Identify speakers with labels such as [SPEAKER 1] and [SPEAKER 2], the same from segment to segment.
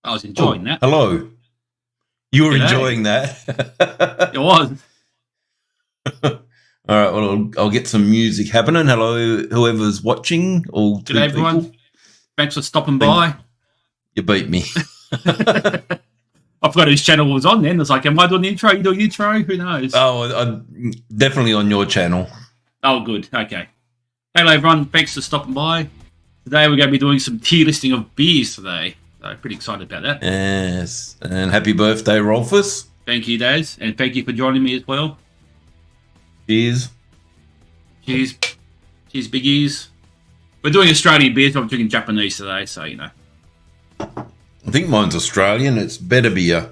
[SPEAKER 1] I was enjoying that.
[SPEAKER 2] Hello. You were
[SPEAKER 1] G'day.
[SPEAKER 2] enjoying that.
[SPEAKER 1] It was.
[SPEAKER 2] All right, well, I'll get some music happening. Hello, whoever's watching. All two
[SPEAKER 1] G'day, everyone.
[SPEAKER 2] people.
[SPEAKER 1] Thanks for stopping by.
[SPEAKER 2] You beat me.
[SPEAKER 1] I forgot whose channel was on then. It's like, am I doing the intro? You doing the intro? Who knows?
[SPEAKER 2] Oh, I'm definitely on your channel.
[SPEAKER 1] Oh, good. Okay. Hello, everyone. Thanks for stopping by. Today, we're going to be doing some tier listing of beers today. So, pretty excited about that.
[SPEAKER 2] Yes. And happy birthday, Rolfus.
[SPEAKER 1] Thank you, Daz. And thank you for joining me as well.
[SPEAKER 2] Cheers.
[SPEAKER 1] Cheers. Cheers, biggies. We're doing Australian beers, but I'm drinking Japanese today, so, you know.
[SPEAKER 2] I think mine's Australian. It's better beer.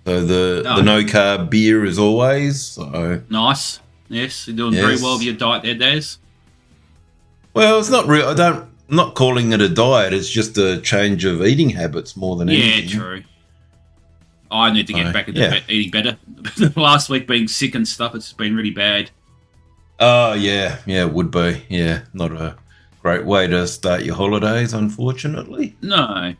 [SPEAKER 2] So the no-carb beer as always. So
[SPEAKER 1] Nice. Yes, you're doing very well with your diet there, Daz.
[SPEAKER 2] Well, it's not real. I'm not calling it a diet. It's just a change of eating habits more than anything.
[SPEAKER 1] Yeah, true. I need to get back into eating better. Last week being sick and stuff, it's been really bad.
[SPEAKER 2] Oh, yeah. Yeah, it would be. Yeah, not a great way to start your holidays, unfortunately.
[SPEAKER 1] No.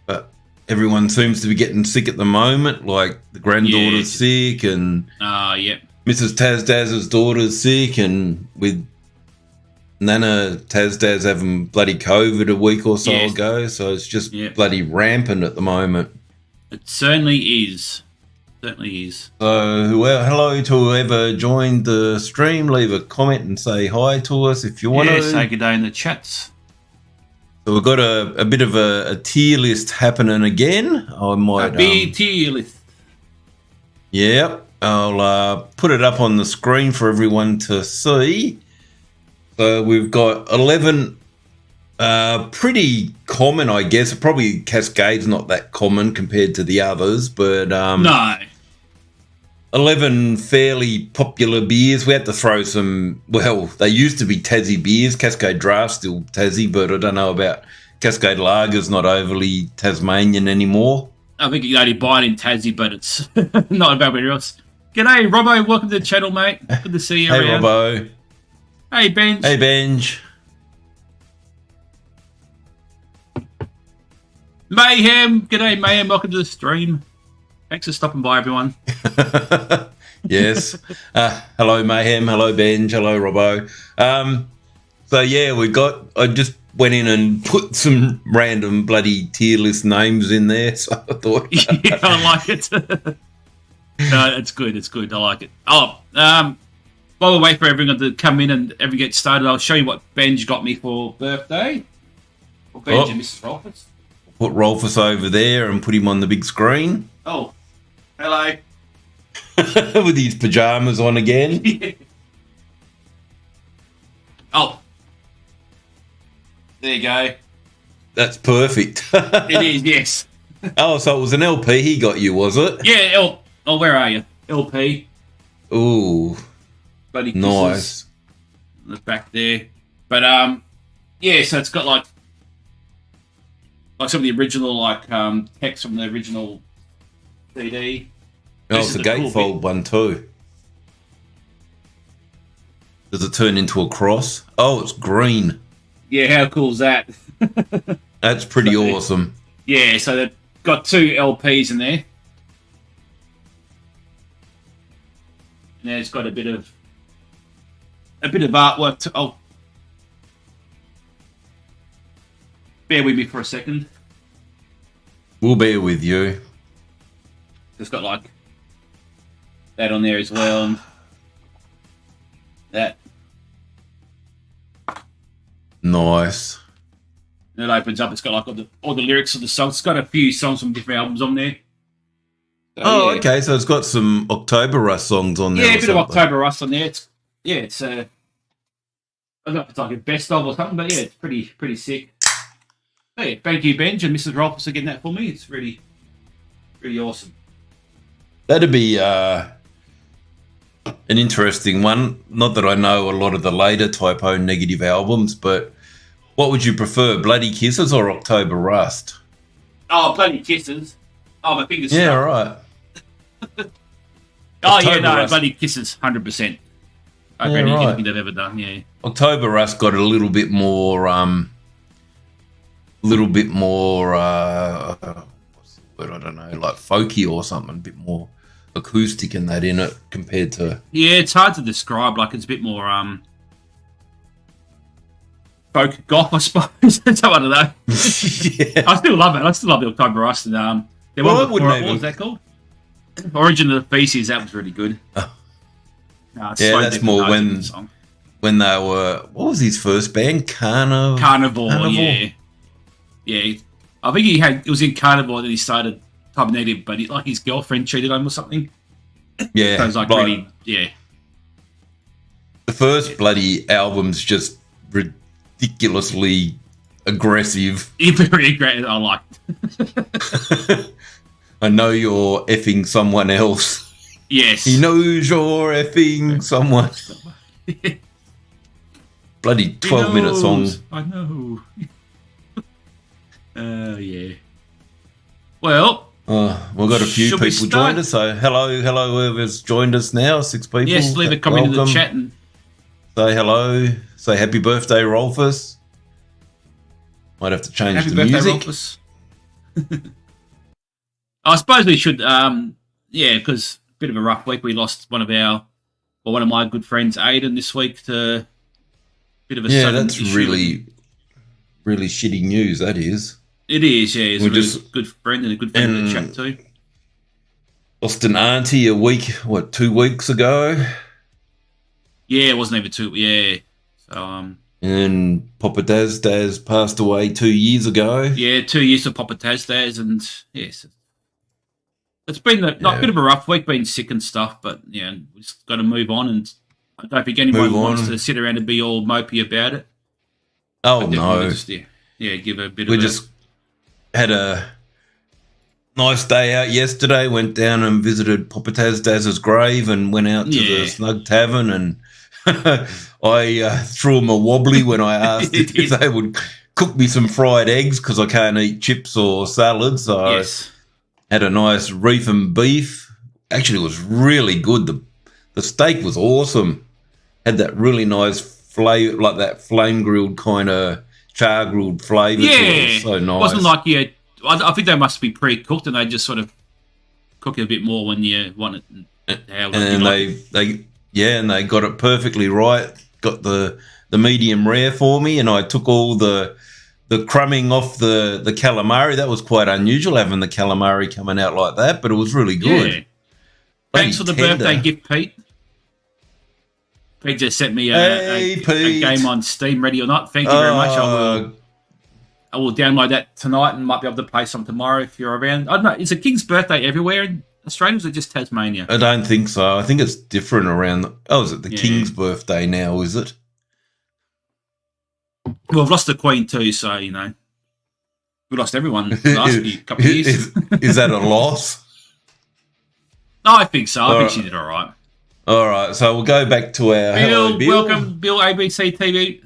[SPEAKER 2] But everyone seems to be getting sick at the moment. Like the granddaughter's sick and Mrs. Tazdaz's daughter's sick, and with Nana Tazdaz having bloody COVID a week or so ago. So it's just bloody rampant at the moment.
[SPEAKER 1] It certainly is. Certainly is.
[SPEAKER 2] So, hello to whoever joined the stream. Leave a comment and say hi to us if you want to.
[SPEAKER 1] Say good day in the chats.
[SPEAKER 2] So we've got a bit of a tier list happening again. I might
[SPEAKER 1] a tier list.
[SPEAKER 2] Yep, I'll put it up on the screen for everyone to see. So we've got 11. Pretty common, I guess. Probably Cascade's not that common compared to the others, but
[SPEAKER 1] no.
[SPEAKER 2] 11 fairly popular beers. We had to throw some. Well, they used to be Tassie beers. Cascade Draft's still Tassie, but I don't know about Cascade Lager's not overly Tasmanian anymore.
[SPEAKER 1] I think you can only buy it in Tassie, but it's not about anywhere else. G'day, Robbo. Welcome to the channel, mate. Good to see you.
[SPEAKER 2] Hey, around. Robbo.
[SPEAKER 1] Hey, Benj.
[SPEAKER 2] Hey, Benj.
[SPEAKER 1] Mayhem. G'day, Mayhem. Welcome to the stream. Thanks for stopping by, everyone.
[SPEAKER 2] Yes. Hello, Mayhem. Hello, Benj. Hello, Robbo. So, yeah, I just went in and put some random bloody tier list names in there. So I thought.
[SPEAKER 1] Yeah, I like it. No, it's good. It's good. I like it. Oh, while we wait for everyone to come in and everyone get started, I'll show you what Benj got me for birthday. Or Benj and Mrs. Rolfus.
[SPEAKER 2] Put Rolfus over there and put him on the big screen.
[SPEAKER 1] Oh, hello.
[SPEAKER 2] With his pajamas on again.
[SPEAKER 1] Oh. There you go.
[SPEAKER 2] That's perfect.
[SPEAKER 1] It is, yes.
[SPEAKER 2] Oh, so it was an LP he got you, was it?
[SPEAKER 1] Yeah, where are you? LP.
[SPEAKER 2] Ooh.
[SPEAKER 1] Bloody
[SPEAKER 2] nice.
[SPEAKER 1] The back there. But, yeah, so it's got like some of the original, text from the original CD.
[SPEAKER 2] Oh, it's a gatefold one too. Does it turn into a cross? Oh, it's green.
[SPEAKER 1] Yeah, how cool is that?
[SPEAKER 2] That's pretty awesome.
[SPEAKER 1] Yeah, so they've got 2 LPs in there. And it's got a bit of artwork. Bear with me for a second.
[SPEAKER 2] We'll bear with you.
[SPEAKER 1] It's got like that on there as well, and that.
[SPEAKER 2] Nice.
[SPEAKER 1] And it opens up. It's got like all the lyrics of the songs. It's got a few songs from different albums on there. So,
[SPEAKER 2] okay. So it's got some October Rust songs on there.
[SPEAKER 1] Yeah, a bit of October Rust on there. It's I don't know if it's like a best of or something, but yeah, it's pretty sick. Hey, thank you, Benj and Mrs. Rolfus, for getting that for me. It's really awesome.
[SPEAKER 2] That'd be an interesting one. Not that I know a lot of the later Typo Negative albums, but what would you prefer, Bloody Kisses or October Rust?
[SPEAKER 1] Oh, Bloody Kisses. Oh, my fingers.
[SPEAKER 2] Yeah, right.
[SPEAKER 1] Bloody Kisses, 100%. Over anything they've ever done, yeah.
[SPEAKER 2] October Rust got a little bit more little bit more, what's the word? I don't know, like folky or something, a bit more acoustic in that in it compared to.
[SPEAKER 1] Yeah, it's hard to describe. Like it's a bit more folk goth, I suppose. I don't know.
[SPEAKER 2] Yeah.
[SPEAKER 1] I still love it. I still love the October Rust. And what was that called? Origin of the Feces. That was really good.
[SPEAKER 2] Oh.
[SPEAKER 1] No,
[SPEAKER 2] yeah, that's more when they were. What was his first band?
[SPEAKER 1] Carnivore. Yeah. Yeah. I think it was in Carnivore that he started Type Negative, but like his girlfriend cheated on him or something.
[SPEAKER 2] Yeah,
[SPEAKER 1] so it was like really, yeah.
[SPEAKER 2] The first bloody album's just ridiculously aggressive.
[SPEAKER 1] Very aggressive. I like it.
[SPEAKER 2] I know you're effing someone else.
[SPEAKER 1] Yes.
[SPEAKER 2] He knows you're effing someone. Bloody 12-minute song.
[SPEAKER 1] I know. Yeah. Well,
[SPEAKER 2] we've got a few people joined us. So hello, whoever's joined us now. 6 people.
[SPEAKER 1] Yes, leave a comment in the chat and
[SPEAKER 2] say hello. Say happy birthday, Rolfus. Might have to change the music.
[SPEAKER 1] Rolfus. I suppose we should. Because bit of a rough week. We lost one of my good friends, Aiden, this week to a bit of a sudden
[SPEAKER 2] that's
[SPEAKER 1] issue.
[SPEAKER 2] really shitty news. That is.
[SPEAKER 1] It is. Yeah, he's a really good friend and a good friend to chat to.
[SPEAKER 2] Lost an auntie 2 weeks ago.
[SPEAKER 1] Yeah, it wasn't even 2. Yeah. So
[SPEAKER 2] and Papa Daz passed away 2 years ago.
[SPEAKER 1] Yeah, 2 years for Papa Daz, and yes. It's been a bit of a rough week, being sick and stuff, but yeah, we just got to move on. And I don't think anyone wants to sit around and be all mopey about it.
[SPEAKER 2] Oh no!
[SPEAKER 1] Just, give a bit.
[SPEAKER 2] We just had a nice day out yesterday. Went down and visited Papa Daz's grave, and went out to the Snug Tavern. And I threw him a wobbly when I asked if they would cook me some fried eggs because I can't eat chips or salads. So
[SPEAKER 1] yes.
[SPEAKER 2] Had a nice reef and beef. Actually, it was really good. The steak was awesome. Had that really nice flavor, like that flame grilled kind of char grilled flavour.
[SPEAKER 1] Yeah,
[SPEAKER 2] it was so nice.
[SPEAKER 1] It wasn't like I think they must be pre-cooked, and they just sort of cook it a bit more when you want it.
[SPEAKER 2] And they got it perfectly right. Got the medium rare for me, and I took all the crumbing off the calamari. That was quite unusual, having the calamari coming out like that, but it was really good.
[SPEAKER 1] Yeah. Thanks for the birthday gift, Pete. Pete just sent me a game on Steam, Ready or Not. Thank you very much. I will download that tonight and might be able to play some tomorrow if you're around. I don't know. Is it King's birthday everywhere in Australia, or is it just Tasmania?
[SPEAKER 2] I don't think so. I think it's different around. Is it the King's birthday now, is it?
[SPEAKER 1] Well, I've lost the Queen too, so, we lost everyone the last couple of years.
[SPEAKER 2] Is that a loss?
[SPEAKER 1] No, I think so. I think she did all right.
[SPEAKER 2] All right, so we'll go back to our
[SPEAKER 1] Bill. Welcome, Bill, ABC TV.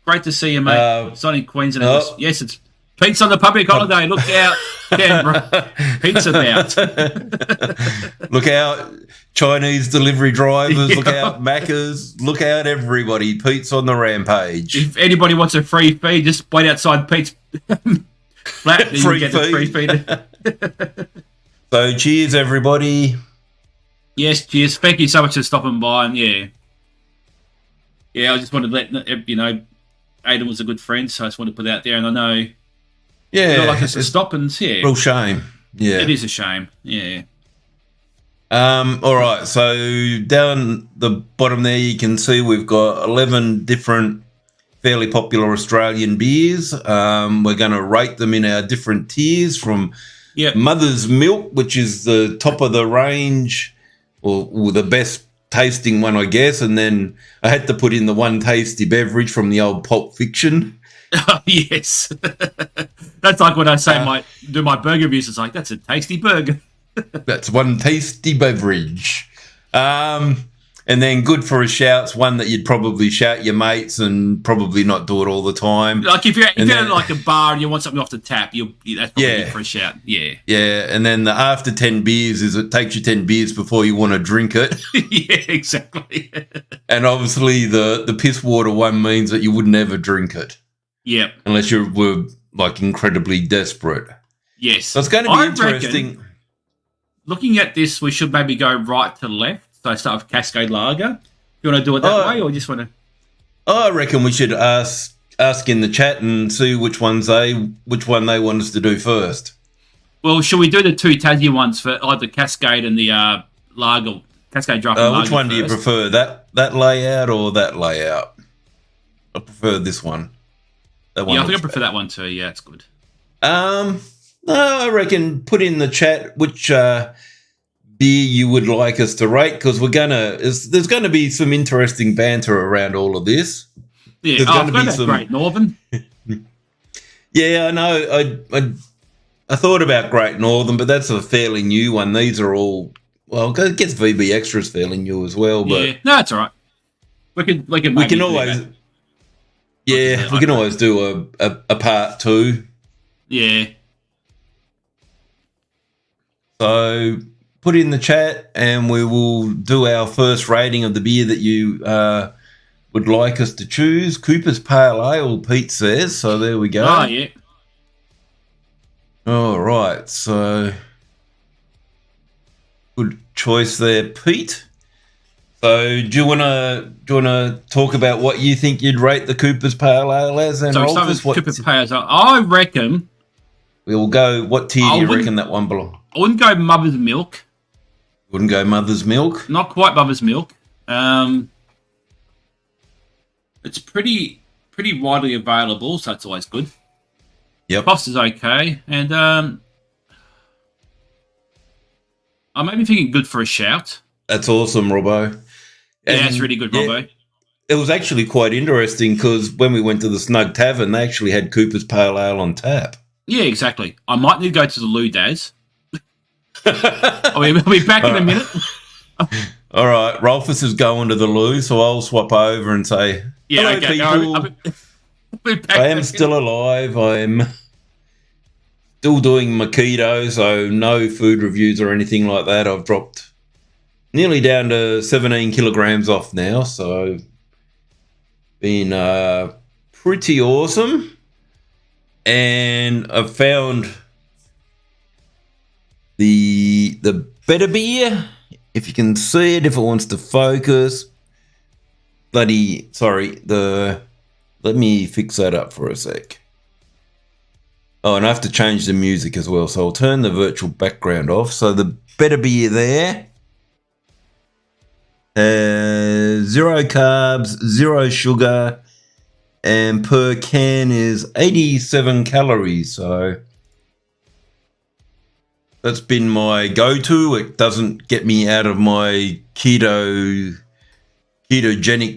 [SPEAKER 1] Great to see you, mate. Sonic Queensland. Yes, it's Pete's on the public holiday. Look out, Canberra. Pete's about.
[SPEAKER 2] Look out, Chinese delivery drivers. Look out, Maccas. Look out, everybody. Pete's on the rampage.
[SPEAKER 1] If anybody wants a free feed, just wait outside Pete's flat. And you get the free feed.
[SPEAKER 2] So, cheers, everybody.
[SPEAKER 1] Yes, cheers. Thank you so much for stopping by. And I just wanted to let Aiden was a good friend, so I just wanted to put it out there. And I know.
[SPEAKER 2] Yeah,
[SPEAKER 1] like us to stop and
[SPEAKER 2] real shame. Yeah,
[SPEAKER 1] it is a shame. Yeah.
[SPEAKER 2] All right. So down the bottom there, you can see we've got 11 different fairly popular Australian beers. We're going to rate them in our different tiers from Mother's Milk, which is the top of the range, or the best tasting one, I guess. And then I had to put in the one tasty beverage from the old Pulp Fiction.
[SPEAKER 1] Oh, yes. That's like when I say do my burger reviews, it's like, that's a tasty burger.
[SPEAKER 2] That's one tasty beverage. And then good for a shout's one that you'd probably shout your mates and probably not do it all the time.
[SPEAKER 1] Like if you're at like a bar and you want something off the tap, that's probably good for a shout. Yeah.
[SPEAKER 2] Yeah, and then the after 10 beers is it takes you 10 beers before you want to drink it.
[SPEAKER 1] Yeah, exactly.
[SPEAKER 2] And obviously the piss water one means that you would never drink it.
[SPEAKER 1] Yep.
[SPEAKER 2] Unless you were like incredibly desperate.
[SPEAKER 1] Yes.
[SPEAKER 2] So it's going to be interesting.
[SPEAKER 1] Looking at this, we should maybe go right to left. So start with Cascade Lager. You want to do it that way, or just want to?
[SPEAKER 2] I reckon we should ask in the chat and see which one they want us to do first.
[SPEAKER 1] Well, should we do the two Tassie ones for either Cascade and the Lager? Cascade Draft and Lager
[SPEAKER 2] which one
[SPEAKER 1] first?
[SPEAKER 2] do you prefer, that layout or that layout? I prefer this one. That one.
[SPEAKER 1] Yeah, I think I prefer that one too. Yeah, it's good.
[SPEAKER 2] No, I reckon put in the chat which beer you would like us to rate, because there's gonna be some interesting banter around all of this.
[SPEAKER 1] Yeah, I've got that Great Northern.
[SPEAKER 2] Yeah, I know. I thought about Great Northern, but that's a fairly new one. These are all, well, it gets VB Extra's fairly new as well. But
[SPEAKER 1] yeah, no, that's all right. We can
[SPEAKER 2] always, we can always do a part two.
[SPEAKER 1] Yeah.
[SPEAKER 2] So put in the chat, and we will do our first rating of the beer that you would like us to choose. Cooper's Pale Ale, Pete says. So there we go.
[SPEAKER 1] Oh, yeah.
[SPEAKER 2] All right. So good choice there, Pete. So do you wanna talk about what you think you'd rate the Cooper's Pale Ale as? And
[SPEAKER 1] Rolfus, Cooper's Pale Ale. I reckon
[SPEAKER 2] we'll go. What tier do you reckon that one belongs?
[SPEAKER 1] I wouldn't go Mother's Milk.
[SPEAKER 2] Wouldn't go Mother's Milk?
[SPEAKER 1] Not quite Mother's Milk. It's pretty widely available, so it's always good.
[SPEAKER 2] Yep.
[SPEAKER 1] Cost is okay, and I'm maybe thinking good for a shout.
[SPEAKER 2] That's awesome, Robbo.
[SPEAKER 1] Yeah, that's really good, Robbo.
[SPEAKER 2] It was actually quite interesting because when we went to the Snug Tavern, they actually had Cooper's Pale Ale on tap.
[SPEAKER 1] Yeah, exactly. I might need to go to the loo, Daz. I'll be back in a minute.
[SPEAKER 2] All right, Rolfus is going to the loo, so I'll swap over and say,
[SPEAKER 1] yeah,
[SPEAKER 2] hello,
[SPEAKER 1] okay.
[SPEAKER 2] people. I am still alive. I'm still doing my keto, so no food reviews or anything like that. I've dropped nearly down to 17 kilograms off now, so been pretty awesome. And I've found the better beer, if you can see it, if it wants to focus. Let me fix that up for a sec. Oh, and I have to change the music as well, so I'll turn the virtual background off. So the better beer there has 0 carbs, 0 sugar, and per can is 87 calories. So that's been my go-to. It doesn't get me out of my ketogenic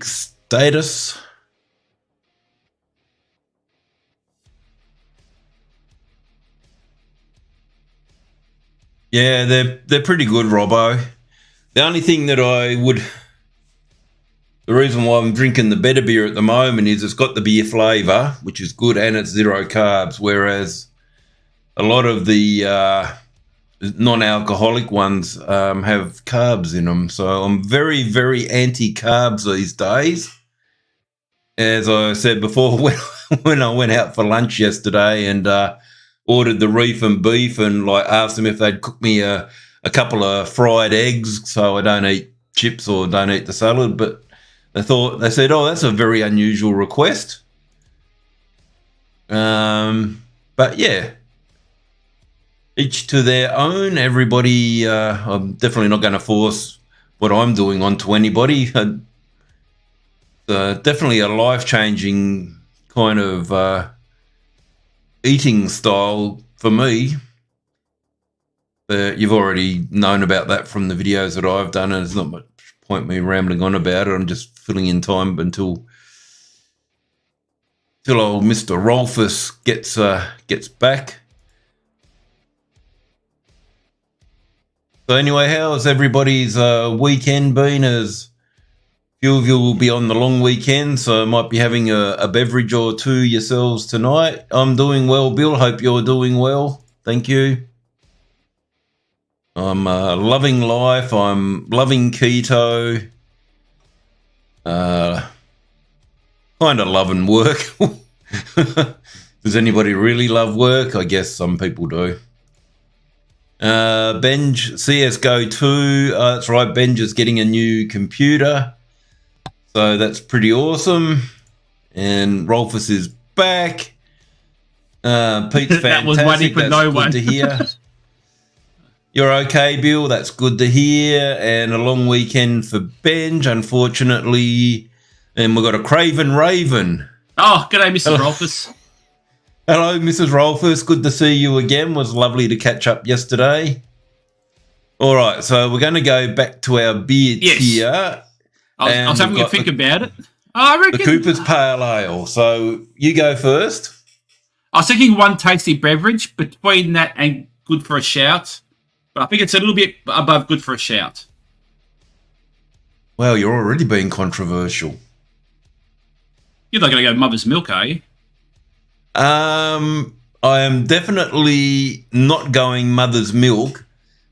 [SPEAKER 2] status. Yeah, they're pretty good, Robbo. The only thing that the reason why I'm drinking the better beer at the moment is it's got the beer flavour, which is good, and it's 0 carbs, whereas a lot of the non-alcoholic ones have carbs in them. So I'm very, very anti-carbs these days. As I said before, when I went out for lunch yesterday and ordered the reef and beef and asked them if they'd cook me a couple of fried eggs so I don't eat chips or don't eat the salad, but they said, oh, that's a very unusual request. But yeah, each to their own. Everybody, I'm definitely not going to force what I'm doing onto anybody. Definitely a life-changing kind of eating style for me. But you've already known about that from the videos that I've done, and there's not much point me rambling on about it. I'm just filling in time until old Mr. Rolfus gets back. So anyway, how's everybody's weekend been? As few of you will be on the long weekend, so might be having a beverage or two yourselves tonight. I'm doing well, Bill. Hope you're doing well. Thank you. I'm loving life. I'm loving keto. Kind of loving work. Does anybody really love work? I guess some people do. Benj, CSGO 2. That's right, Benj is getting a new computer. So that's pretty awesome. And Rolfus is back. Pete's fantastic.
[SPEAKER 1] That was waiting for no one.
[SPEAKER 2] Good to hear. You're okay, Bill. That's good to hear. And a long weekend for Benj, unfortunately. And we've got a Craven Raven.
[SPEAKER 1] Oh, g'day, Mrs. Rolfus.
[SPEAKER 2] Hello, Mrs. Rolfus. Good to see you again. It was lovely to catch up yesterday. All right, so we're going to go back to our beer tier.
[SPEAKER 1] I was having to think about it. I reckon
[SPEAKER 2] the Cooper's Pale Ale. So you go first.
[SPEAKER 1] I was thinking one tasty beverage between that and good for a shout. But I think it's a little bit above good for a shout.
[SPEAKER 2] Well, you're already being controversial.
[SPEAKER 1] You're not going to go Mother's Milk, are you?
[SPEAKER 2] I am definitely not going Mother's Milk,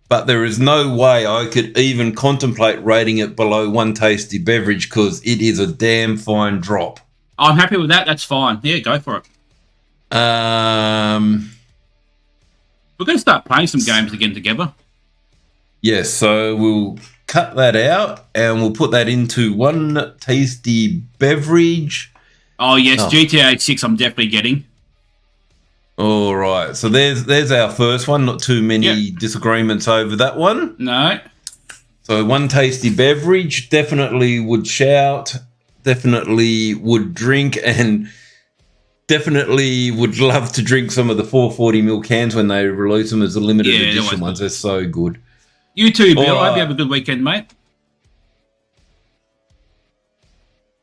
[SPEAKER 2] but there is no way I could even contemplate rating it below one tasty beverage because it is a damn fine drop.
[SPEAKER 1] I'm happy with that. That's fine. Yeah, go for it. We're going to start playing some games again together.
[SPEAKER 2] Yes, so we'll cut that out and we'll put that into one tasty beverage.
[SPEAKER 1] Oh, yes, GTA 6 I'm definitely getting.
[SPEAKER 2] All right, so there's our first one. Not too many disagreements over that one.
[SPEAKER 1] No.
[SPEAKER 2] So one tasty beverage, definitely would shout, definitely would drink, and definitely would love to drink some of the 440ml cans when they release them as the limited edition ones. They're so good.
[SPEAKER 1] You too, Bill. I hope you have a good weekend, mate.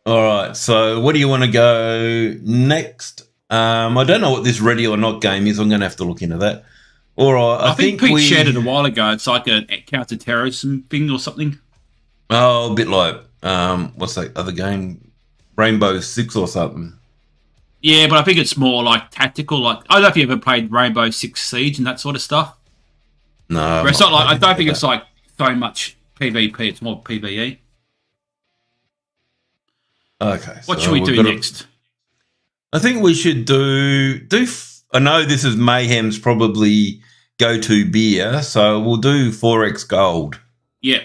[SPEAKER 2] All right, so what do you want to go next? I don't know what this ready or not game is. I'm going to have to look into that. All right,
[SPEAKER 1] I think Pete shared it a while ago. It's like a counter-terrorism thing or something.
[SPEAKER 2] Oh, a bit like, what's that other game? Rainbow Six or something.
[SPEAKER 1] Yeah, but I think it's more like tactical. Like I don't know if you ever played Rainbow Six Siege and that sort of stuff.
[SPEAKER 2] No.
[SPEAKER 1] But it's not like, I don't think it's like so much PvP. It's more PvE.
[SPEAKER 2] Okay.
[SPEAKER 1] What should we do next?
[SPEAKER 2] I think we should do. I know this is Mayhem's probably go-to beer, so we'll do 4X Gold.
[SPEAKER 1] Yeah.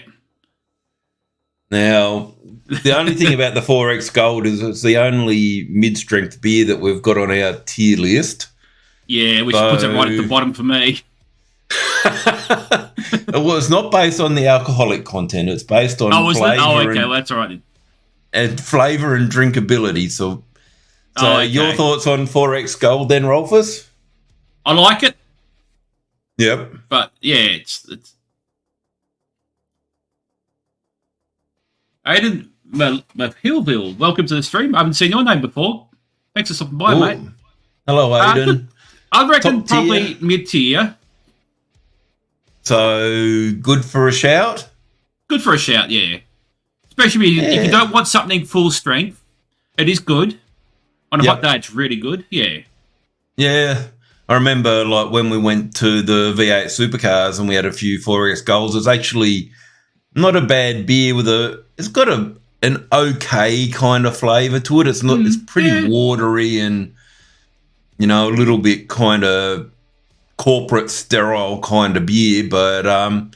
[SPEAKER 2] Now, the only thing about the 4X Gold is it's the only mid-strength beer that we've got on our tier list.
[SPEAKER 1] Yeah, which puts it right at the bottom for me.
[SPEAKER 2] Well, it's not based on the alcoholic content. It's based on flavour.
[SPEAKER 1] Oh, okay, well, that's all right then.
[SPEAKER 2] And flavour and drinkability. So your thoughts on 4X Gold then, Rolfus?
[SPEAKER 1] I like it.
[SPEAKER 2] Yep.
[SPEAKER 1] But, yeah, it's Aiden Hillville, welcome to the stream. I haven't seen your name before. Thanks for stopping by, mate.
[SPEAKER 2] Hello, Aiden.
[SPEAKER 1] I reckon probably mid-tier.
[SPEAKER 2] So, good for a shout?
[SPEAKER 1] Good for a shout, yeah. Especially if you don't want something full strength. It is good. On a hot day, it's really good, yeah. Yeah.
[SPEAKER 2] I remember like when we went to the V8 supercars and we had a few 4X Golds. It's actually not a bad beer it's got an okay kind of flavour to it. It's not. It's pretty watery and, you know, a little bit kind of corporate sterile kind of beer, but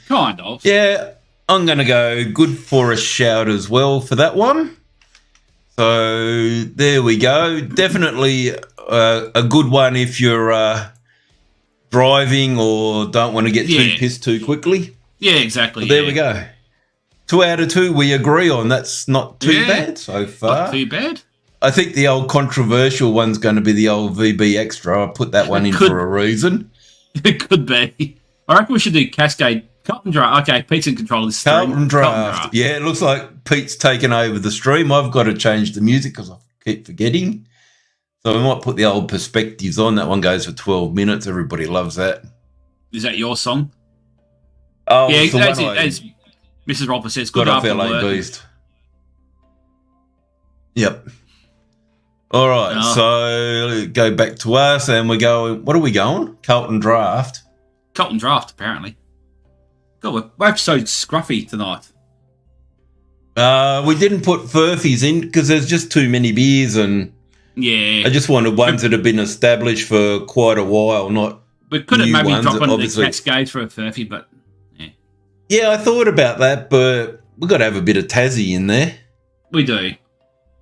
[SPEAKER 1] kind of.
[SPEAKER 2] Yeah, I'm going to go good for a shout as well for that one. So there we go. Definitely a good one if you're driving or don't want to get too pissed too quickly.
[SPEAKER 1] Yeah, exactly.
[SPEAKER 2] But there we go. 2 out of 2 we agree on. That's not too bad so far.
[SPEAKER 1] Not too bad.
[SPEAKER 2] I think the old controversial one's going to be the old VB Extra. I put that one in for a reason.
[SPEAKER 1] It could be. I reckon we should do Cascade Carlton Draft. Okay, Pete's in control of the stream.
[SPEAKER 2] Carlton Draft. Yeah, it looks like Pete's taken over the stream. I've got to change the music because I keep forgetting. So we might put the old Perspectives on. That one goes for 12 minutes. Everybody loves that.
[SPEAKER 1] Is that your song?
[SPEAKER 2] Oh,
[SPEAKER 1] yeah, that's it. As Mrs. Rolfus says, good after work.
[SPEAKER 2] Beast. Yep. All right, so go back to us and we go, what are we going? Carlton Draft.
[SPEAKER 1] Carlton Draft, apparently. God, we're so scruffy tonight.
[SPEAKER 2] We didn't put Furfies in because there's just too many beers and
[SPEAKER 1] Yeah.
[SPEAKER 2] I just wanted ones that have been established for quite a while, not
[SPEAKER 1] we could have maybe
[SPEAKER 2] ones,
[SPEAKER 1] dropped into
[SPEAKER 2] obviously.
[SPEAKER 1] the Cascades for a furphy, but yeah.
[SPEAKER 2] Yeah, I thought about that, but we've got to have a bit of Tassie in there.
[SPEAKER 1] We do.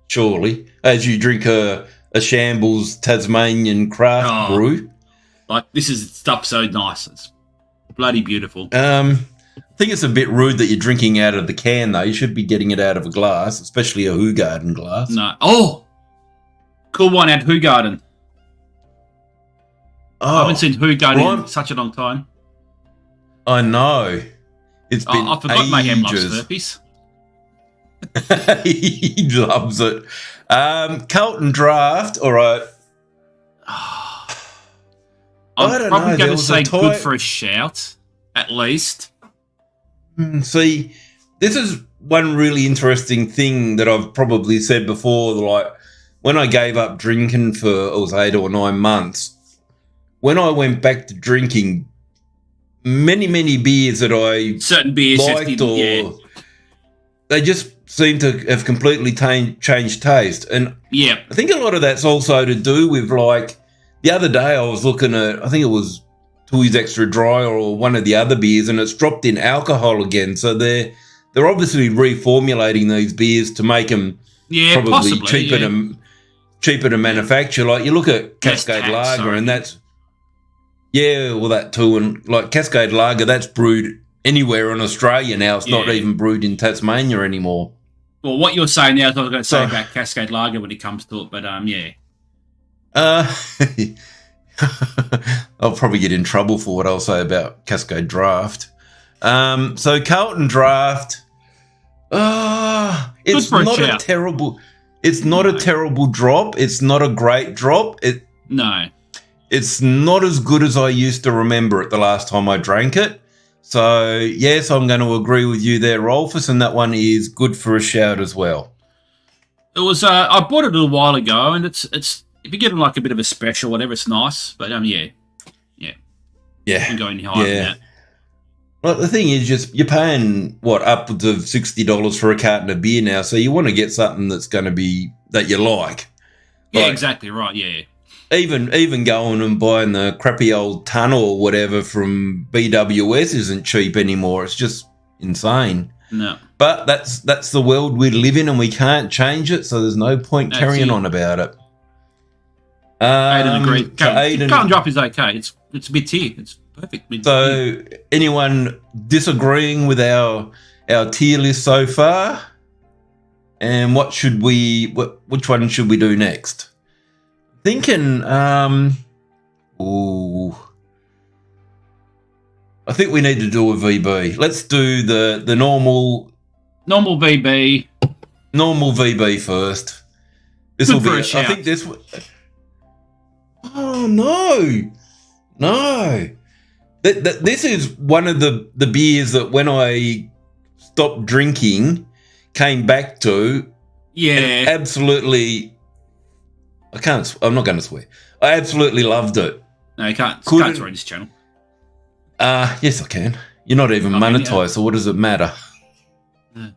[SPEAKER 2] Surely. As you drink a Shambles Tasmanian craft brew.
[SPEAKER 1] Like, this is stuff so nice. It's bloody beautiful.
[SPEAKER 2] I think it's a bit rude that you're drinking out of the can, though. You should be getting it out of a glass, especially a Hoegaarden glass.
[SPEAKER 1] No. Oh! Cool one at Hoegaarden. I haven't seen Hoegaarden in such a long time.
[SPEAKER 2] I know. It's been
[SPEAKER 1] I forgot Mayhem loves Furpies.
[SPEAKER 2] He loves it. Carlton Draft, all right.
[SPEAKER 1] I'm probably going to say good for a shout, at least.
[SPEAKER 2] See, this is one really interesting thing that I've probably said before. Like, when I gave up drinking for, it was 8 or 9 months, when I went back to drinking, many beers that I
[SPEAKER 1] certain beers
[SPEAKER 2] liked they just seem to have completely changed taste. And
[SPEAKER 1] I
[SPEAKER 2] think a lot of that's also to do with, like, the other day I was looking at, I think it was Tui's Extra Dry or one of the other beers, and it's dropped in alcohol again. So they're obviously reformulating these beers to make them probably possibly, cheaper to manufacture. Like, you look at Cascade Lager, and that's that too. And like Cascade Lager, that's brewed anywhere in Australia now. It's not even brewed in Tasmania anymore.
[SPEAKER 1] Well, what you're saying now is what I was going to say about Cascade Lager when it comes to it, but
[SPEAKER 2] I'll probably get in trouble for what I'll say about Cascade Draft. So Carlton Draft, it's not a terrible. It's not a terrible drop. It's not a great drop. It's not as good as I used to remember it the last time I drank it. So, yes, I'm going to agree with you there, Rolfus, and that one is good for a shout as well.
[SPEAKER 1] It was. I bought it a little while ago, and it's. If you get them like a bit of a special, whatever, it's nice. But you can go any higher than that.
[SPEAKER 2] Well, the thing is, just you're paying upwards of $60 for a carton of beer now, so you want to get something that's going to be that you like.
[SPEAKER 1] Yeah, exactly right. Yeah.
[SPEAKER 2] Even going and buying the crappy old ton or whatever from BWS isn't cheap anymore. It's just insane.
[SPEAKER 1] No.
[SPEAKER 2] But that's the world we live in, and we can't change it, so there's no point carrying on about it.
[SPEAKER 1] Aiden agreed. Carlton Draft is okay. It's mid-tier. It's perfect mid-tier.
[SPEAKER 2] So, anyone disagreeing with our tier list so far? And which one should we do next? Thinking, I think we need to do a VB. Let's do the normal
[SPEAKER 1] VB.
[SPEAKER 2] Normal VB first. This will be. I think this. Oh no! This is one of the beers that when I stopped drinking, came back to. Yeah. Absolutely. I'm not going to swear. I absolutely loved it.
[SPEAKER 1] No, you can't swear on this channel.
[SPEAKER 2] Yes, I can. You're not even monetized, so what does it matter?
[SPEAKER 1] Yeah.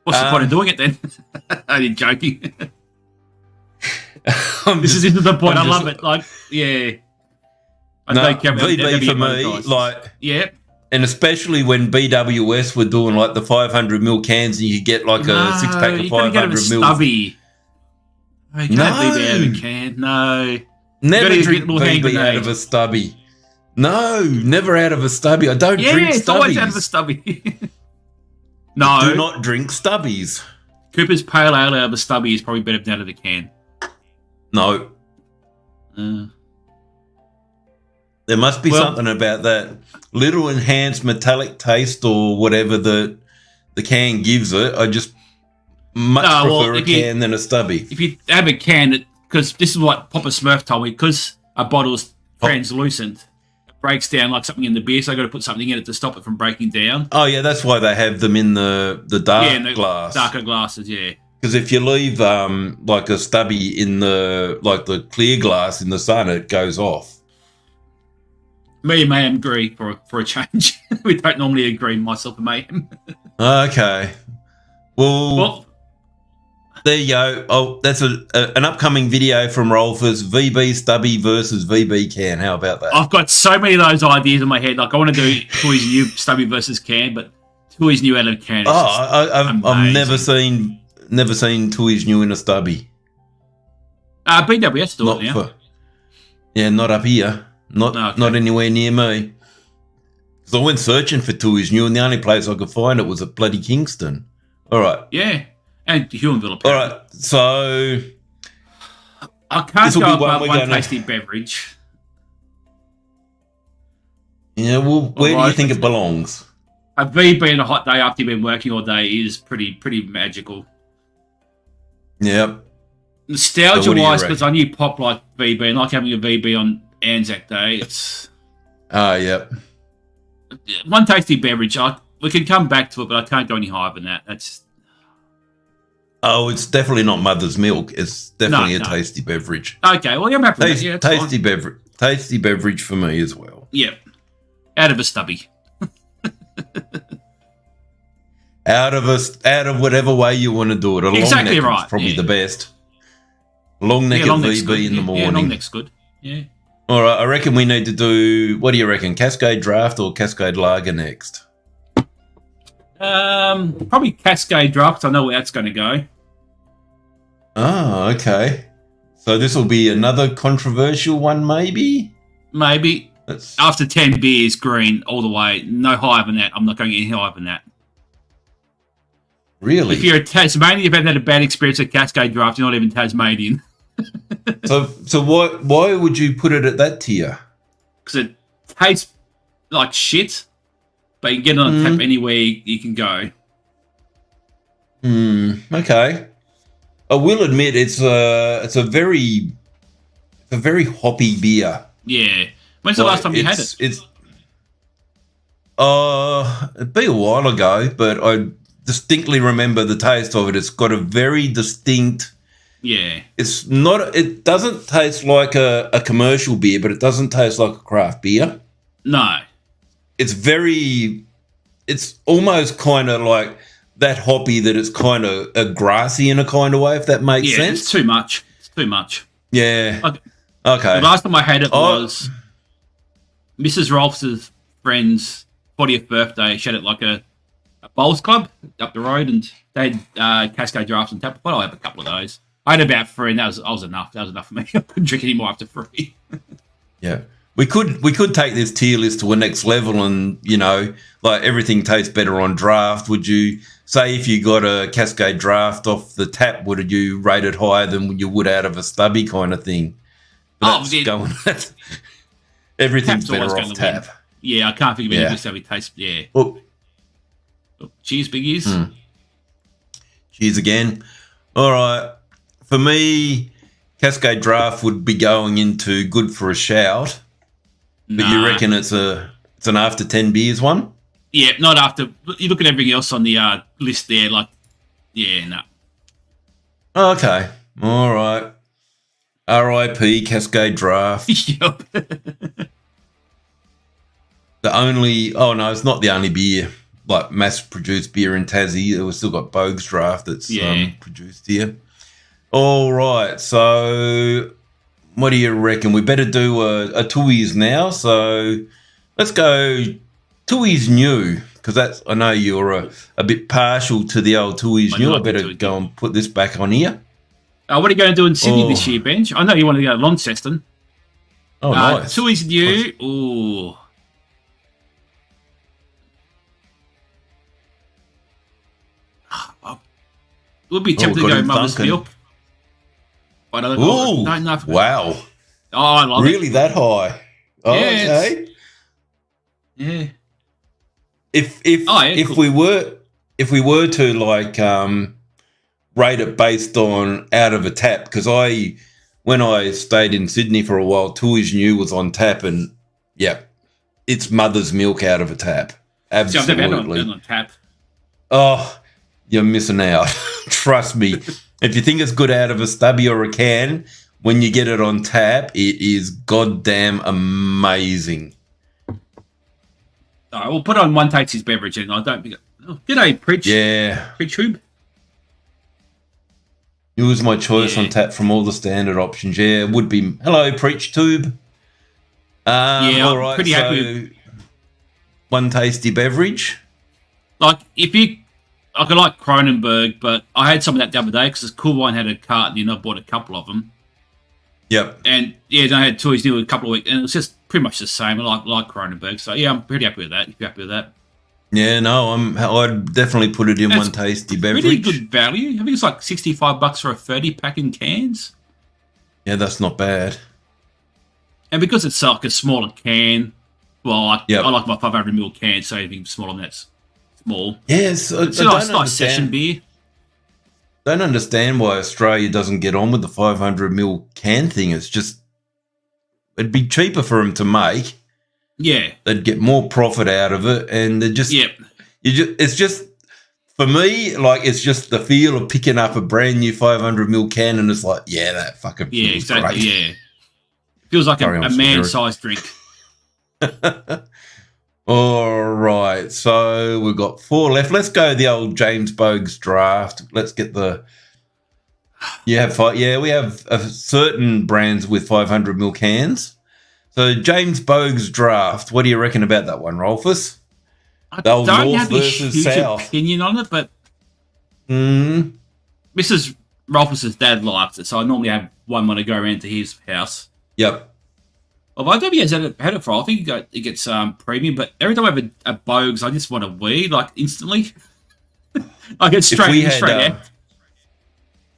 [SPEAKER 1] What's the point of doing it then? I'm joking. This is the point. I love it. Like, yeah.
[SPEAKER 2] VB for me, like, and especially when BWS were doing like the 500ml cans, and you could get like a 6-pack of 500ml.
[SPEAKER 1] You can't VB out of a can. No.
[SPEAKER 2] Never drink VB out of a stubby. No, never out of a stubby. I don't drink stubbies. Yeah, it's always
[SPEAKER 1] out of a stubby. No.
[SPEAKER 2] I do not drink stubbies.
[SPEAKER 1] Cooper's Pale Ale out of a stubby is probably better than out of a can.
[SPEAKER 2] No. There must be something about that little enhanced metallic taste or whatever that the can gives it. I just much prefer a can than a stubby.
[SPEAKER 1] If you have a can, because this is what Papa Smurf told me, because a bottle's translucent, it breaks down like something in the beer, so I got to put something in it to stop it from breaking down.
[SPEAKER 2] Oh yeah, that's why they have them in the dark glass.
[SPEAKER 1] Darker glasses, yeah.
[SPEAKER 2] Because if you leave like a stubby in the clear glass in the sun, it goes off.
[SPEAKER 1] Me and Mayhem agree for a change. We don't normally agree, myself and Mayhem.
[SPEAKER 2] Okay. Well, There you go. Oh, that's an upcoming video from Rolfus, VB Stubby versus VB Can. How about that?
[SPEAKER 1] I've got so many of those ideas in my head. Like, I want to do Tooheys New Stubby versus Can, but Tooheys New out of Can.
[SPEAKER 2] I've never seen Tooheys New in a Stubby.
[SPEAKER 1] BWS do it now.
[SPEAKER 2] Not up here. Not anywhere near me. Because I went searching for Tooheys New, and the only place I could find it was at bloody Kingston. All right.
[SPEAKER 1] Yeah. And Huonville, apparently.
[SPEAKER 2] All right, so
[SPEAKER 1] I can't go above one tasty beverage.
[SPEAKER 2] Yeah, well, where do you think it belongs?
[SPEAKER 1] A VB on a hot day after you've been working all day is pretty magical.
[SPEAKER 2] Yep.
[SPEAKER 1] Nostalgia-wise, because I knew Pop liked VB, and like having a VB on Anzac Day, it's...
[SPEAKER 2] yep.
[SPEAKER 1] One tasty beverage. We can come back to it, but I can't go any higher than that. That's...
[SPEAKER 2] Oh, it's definitely not mother's milk. It's definitely a tasty beverage.
[SPEAKER 1] Okay, well, I'm happy with that. Yeah,
[SPEAKER 2] tasty beverage. Tasty beverage for me as well.
[SPEAKER 1] Yep. Out of a Stubby.
[SPEAKER 2] out of whatever way you want to do it. A
[SPEAKER 1] exactly
[SPEAKER 2] long neck
[SPEAKER 1] right.
[SPEAKER 2] is probably the best. Long neck of VB in the morning.
[SPEAKER 1] Yeah, long neck's good. Yeah.
[SPEAKER 2] All right, I reckon we need to do, what do you reckon, Cascade Draft or Cascade Lager next?
[SPEAKER 1] Probably Cascade Draft. I know where that's going to go.
[SPEAKER 2] Oh, okay. So this will be another controversial one, maybe?
[SPEAKER 1] Maybe. After 10 beers, green, all the way. No higher than that. I'm not going any higher than that.
[SPEAKER 2] Really?
[SPEAKER 1] If you're a Tasmanian, you've had a bad experience at Cascade Draft, you're not even Tasmanian.
[SPEAKER 2] So why would you put it at that tier?
[SPEAKER 1] Because it tastes like shit, but you can get it on tap anywhere you can go.
[SPEAKER 2] Okay. I will admit it's a very hoppy beer.
[SPEAKER 1] Yeah. When's the last time you had it?
[SPEAKER 2] It'd be a while ago, but I distinctly remember the taste of it. It's got a very distinct.
[SPEAKER 1] Yeah.
[SPEAKER 2] It doesn't taste like a commercial beer, but it doesn't taste like a craft beer.
[SPEAKER 1] No.
[SPEAKER 2] It's almost kind of like that hoppy that it's kind of grassy in a kind of way, if that makes sense.
[SPEAKER 1] Yeah, it's too much. It's too much.
[SPEAKER 2] Yeah.
[SPEAKER 1] Okay. The last time I had it was Mrs. Rolf's friend's 40th birthday. She had it like a bowls club up the road, and they had Cascade Drafts and tap. But I'll have a couple of those. I had about 3, and that was enough. That was enough for me. I couldn't drink any more after 3.
[SPEAKER 2] Yeah. We could take this tier list to a next level, and like everything tastes better on draft. Would you say if you got a Cascade Draft off the tap, would you rate it higher than you would out of a Stubby kind of thing? Everything's better off tap.
[SPEAKER 1] Yeah, I can't think of any Stubby taste. Yeah.
[SPEAKER 2] Oh,
[SPEAKER 1] cheers, big ears.
[SPEAKER 2] Cheers again. All right. For me, Cascade Draft would be going into good for a shout. But you reckon it's an after 10 beers one?
[SPEAKER 1] Yeah, not after. You look at everything else on the list there, no.
[SPEAKER 2] Okay, all right. R.I.P. Cascade Draft.
[SPEAKER 1] Yep.
[SPEAKER 2] It's not the only beer, like mass-produced beer in Tassie. We've still got Bogue's Draft that's produced here. All right, so... What do you reckon? We better do a Tooheys now. So let's go Tooheys New, because I know you're a bit partial to the old Tooheys New. I better go and put this back on here.
[SPEAKER 1] What are you going to do in Sydney this year, Benj? I know you want to go to Launceston.
[SPEAKER 2] Oh, nice.
[SPEAKER 1] Tooheys New. Ooh. Would be tempted to go Mother's Milk.
[SPEAKER 2] Ooh, wow.
[SPEAKER 1] Oh, I love
[SPEAKER 2] it. Really that high? Oh,
[SPEAKER 1] yeah,
[SPEAKER 2] okay.
[SPEAKER 1] Yeah.
[SPEAKER 2] If we were to like rate it based on out of a tap, because when I stayed in Sydney for a while, Tooheys New was on tap, and it's mother's milk out of a tap. Absolutely.
[SPEAKER 1] I've never had on tap.
[SPEAKER 2] Oh, you're missing out. Trust me. If you think it's good out of a Stubby or a can, when you get it on tap, it is goddamn amazing.
[SPEAKER 1] All right, we'll put on one takes his beverage, and I don't think. G'day, Pritch.
[SPEAKER 2] Yeah.
[SPEAKER 1] Pritch Hoob.
[SPEAKER 2] You was my choice on tap from all the standard options. Yeah, it would be. Hello, Preach Tube. All right,
[SPEAKER 1] pretty happy with
[SPEAKER 2] one tasty beverage.
[SPEAKER 1] Like, I could like Kronenberg, but I had some of that the other day because this Cool Wine had a carton and I bought a couple of them.
[SPEAKER 2] Yep.
[SPEAKER 1] And, then I had two new a couple of weeks, and it was just pretty much the same. I like Kronenberg. So, yeah, I'm pretty happy with that, if you're happy with that.
[SPEAKER 2] Yeah, no, I'd definitely put it in one tasty beverage.
[SPEAKER 1] Pretty good value. I think it's like $65 for a 30-pack in cans.
[SPEAKER 2] Yeah, that's not bad.
[SPEAKER 1] And because it's like a smaller can, well, I like my 500ml can, so anything smaller than that's small.
[SPEAKER 2] Yes,
[SPEAKER 1] it's a nice session beer.
[SPEAKER 2] Don't understand why Australia doesn't get on with the 500ml can thing. It's just, it'd be cheaper for them to make.
[SPEAKER 1] Yeah,
[SPEAKER 2] they'd get more profit out of it, and they just it's just for me, like, it's just the feel of picking up a brand new 500ml can, and it's like, yeah, that fucking feels great.
[SPEAKER 1] Yeah, it feels like a man-sized drink.
[SPEAKER 2] All right, so we've got 4 left. Let's go the old James Bogues draft. Let's get the. You have 5. Yeah, we have certain brands with 500ml cans. So James Bogues draft. What do you reckon about that one, Rolfus?
[SPEAKER 1] I don't have a huge opinion on it, but Mrs. Rolfus's dad likes it, so I normally have one when I go around to his house.
[SPEAKER 2] Yep.
[SPEAKER 1] Well, I don't think he's had it for. I think he gets premium, but every time I have a Bogues, I just want a wee, like, instantly. I get straight out.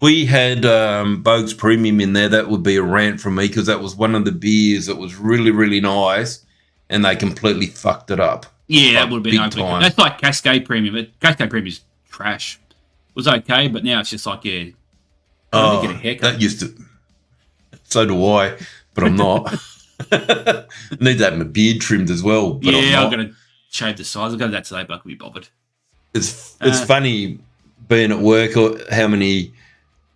[SPEAKER 2] We had Bogues Premium in there. That would be a rant from me because that was one of the beers that was really, really nice, and they completely fucked it up.
[SPEAKER 1] Yeah, that would have been okay. That's like Cascade Premium. Cascade Premium is trash. It was okay, but now it's just like, get a haircut.
[SPEAKER 2] That used to. So do I, but I'm not. Need to have my beard trimmed as well. But
[SPEAKER 1] I'm going to shave the sides. I'll go to that today, but I can be bothered.
[SPEAKER 2] It's funny being at work or how many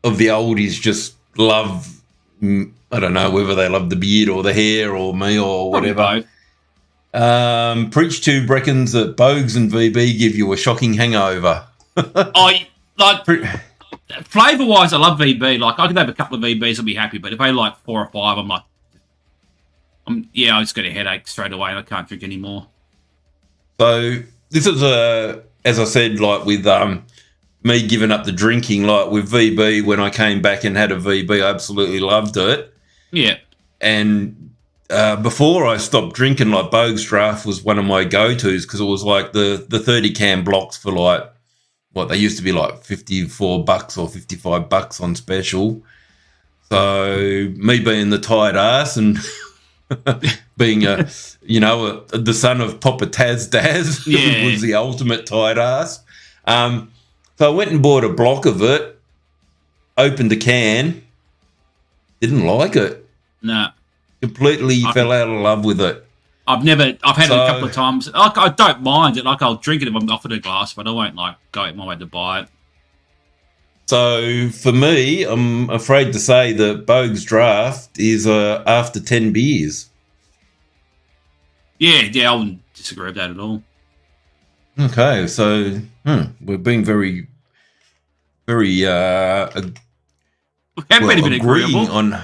[SPEAKER 2] of the oldies just love, I don't know whether they love the beard or the hair or me or whatever. Preach Tube reckons that Bogues and VB give you a shocking hangover.
[SPEAKER 1] Flavour-wise, I love VB. Like, I could have a couple of VBs and be happy, but if I like 4 or 5, I'm like, I just get a headache straight away and I can't drink anymore.
[SPEAKER 2] So this is as I said, like with me giving up the drinking, like with VB, when I came back and had a VB, I absolutely loved it. Yeah. And before I stopped drinking, like Bogues Draft was one of my go-tos because it was like the 30 can blocks for like, what, they used to be like $54 or $55 on special. So me being the tight ass and being the son of Papa Taz Daz was the ultimate tight ass. So I went and bought a block of it, opened the can, didn't like it.
[SPEAKER 1] No.
[SPEAKER 2] Completely fell out of love with it.
[SPEAKER 1] I've had it a couple of times. Like, I don't mind it. Like, I'll drink it if I'm offered a glass, but I won't like go out my way to buy it.
[SPEAKER 2] So for me, I'm afraid to say that Bogues Draft is after 10 beers.
[SPEAKER 1] Yeah, I wouldn't disagree with that at all.
[SPEAKER 2] Okay, so we're being very, very
[SPEAKER 1] agreeable
[SPEAKER 2] on.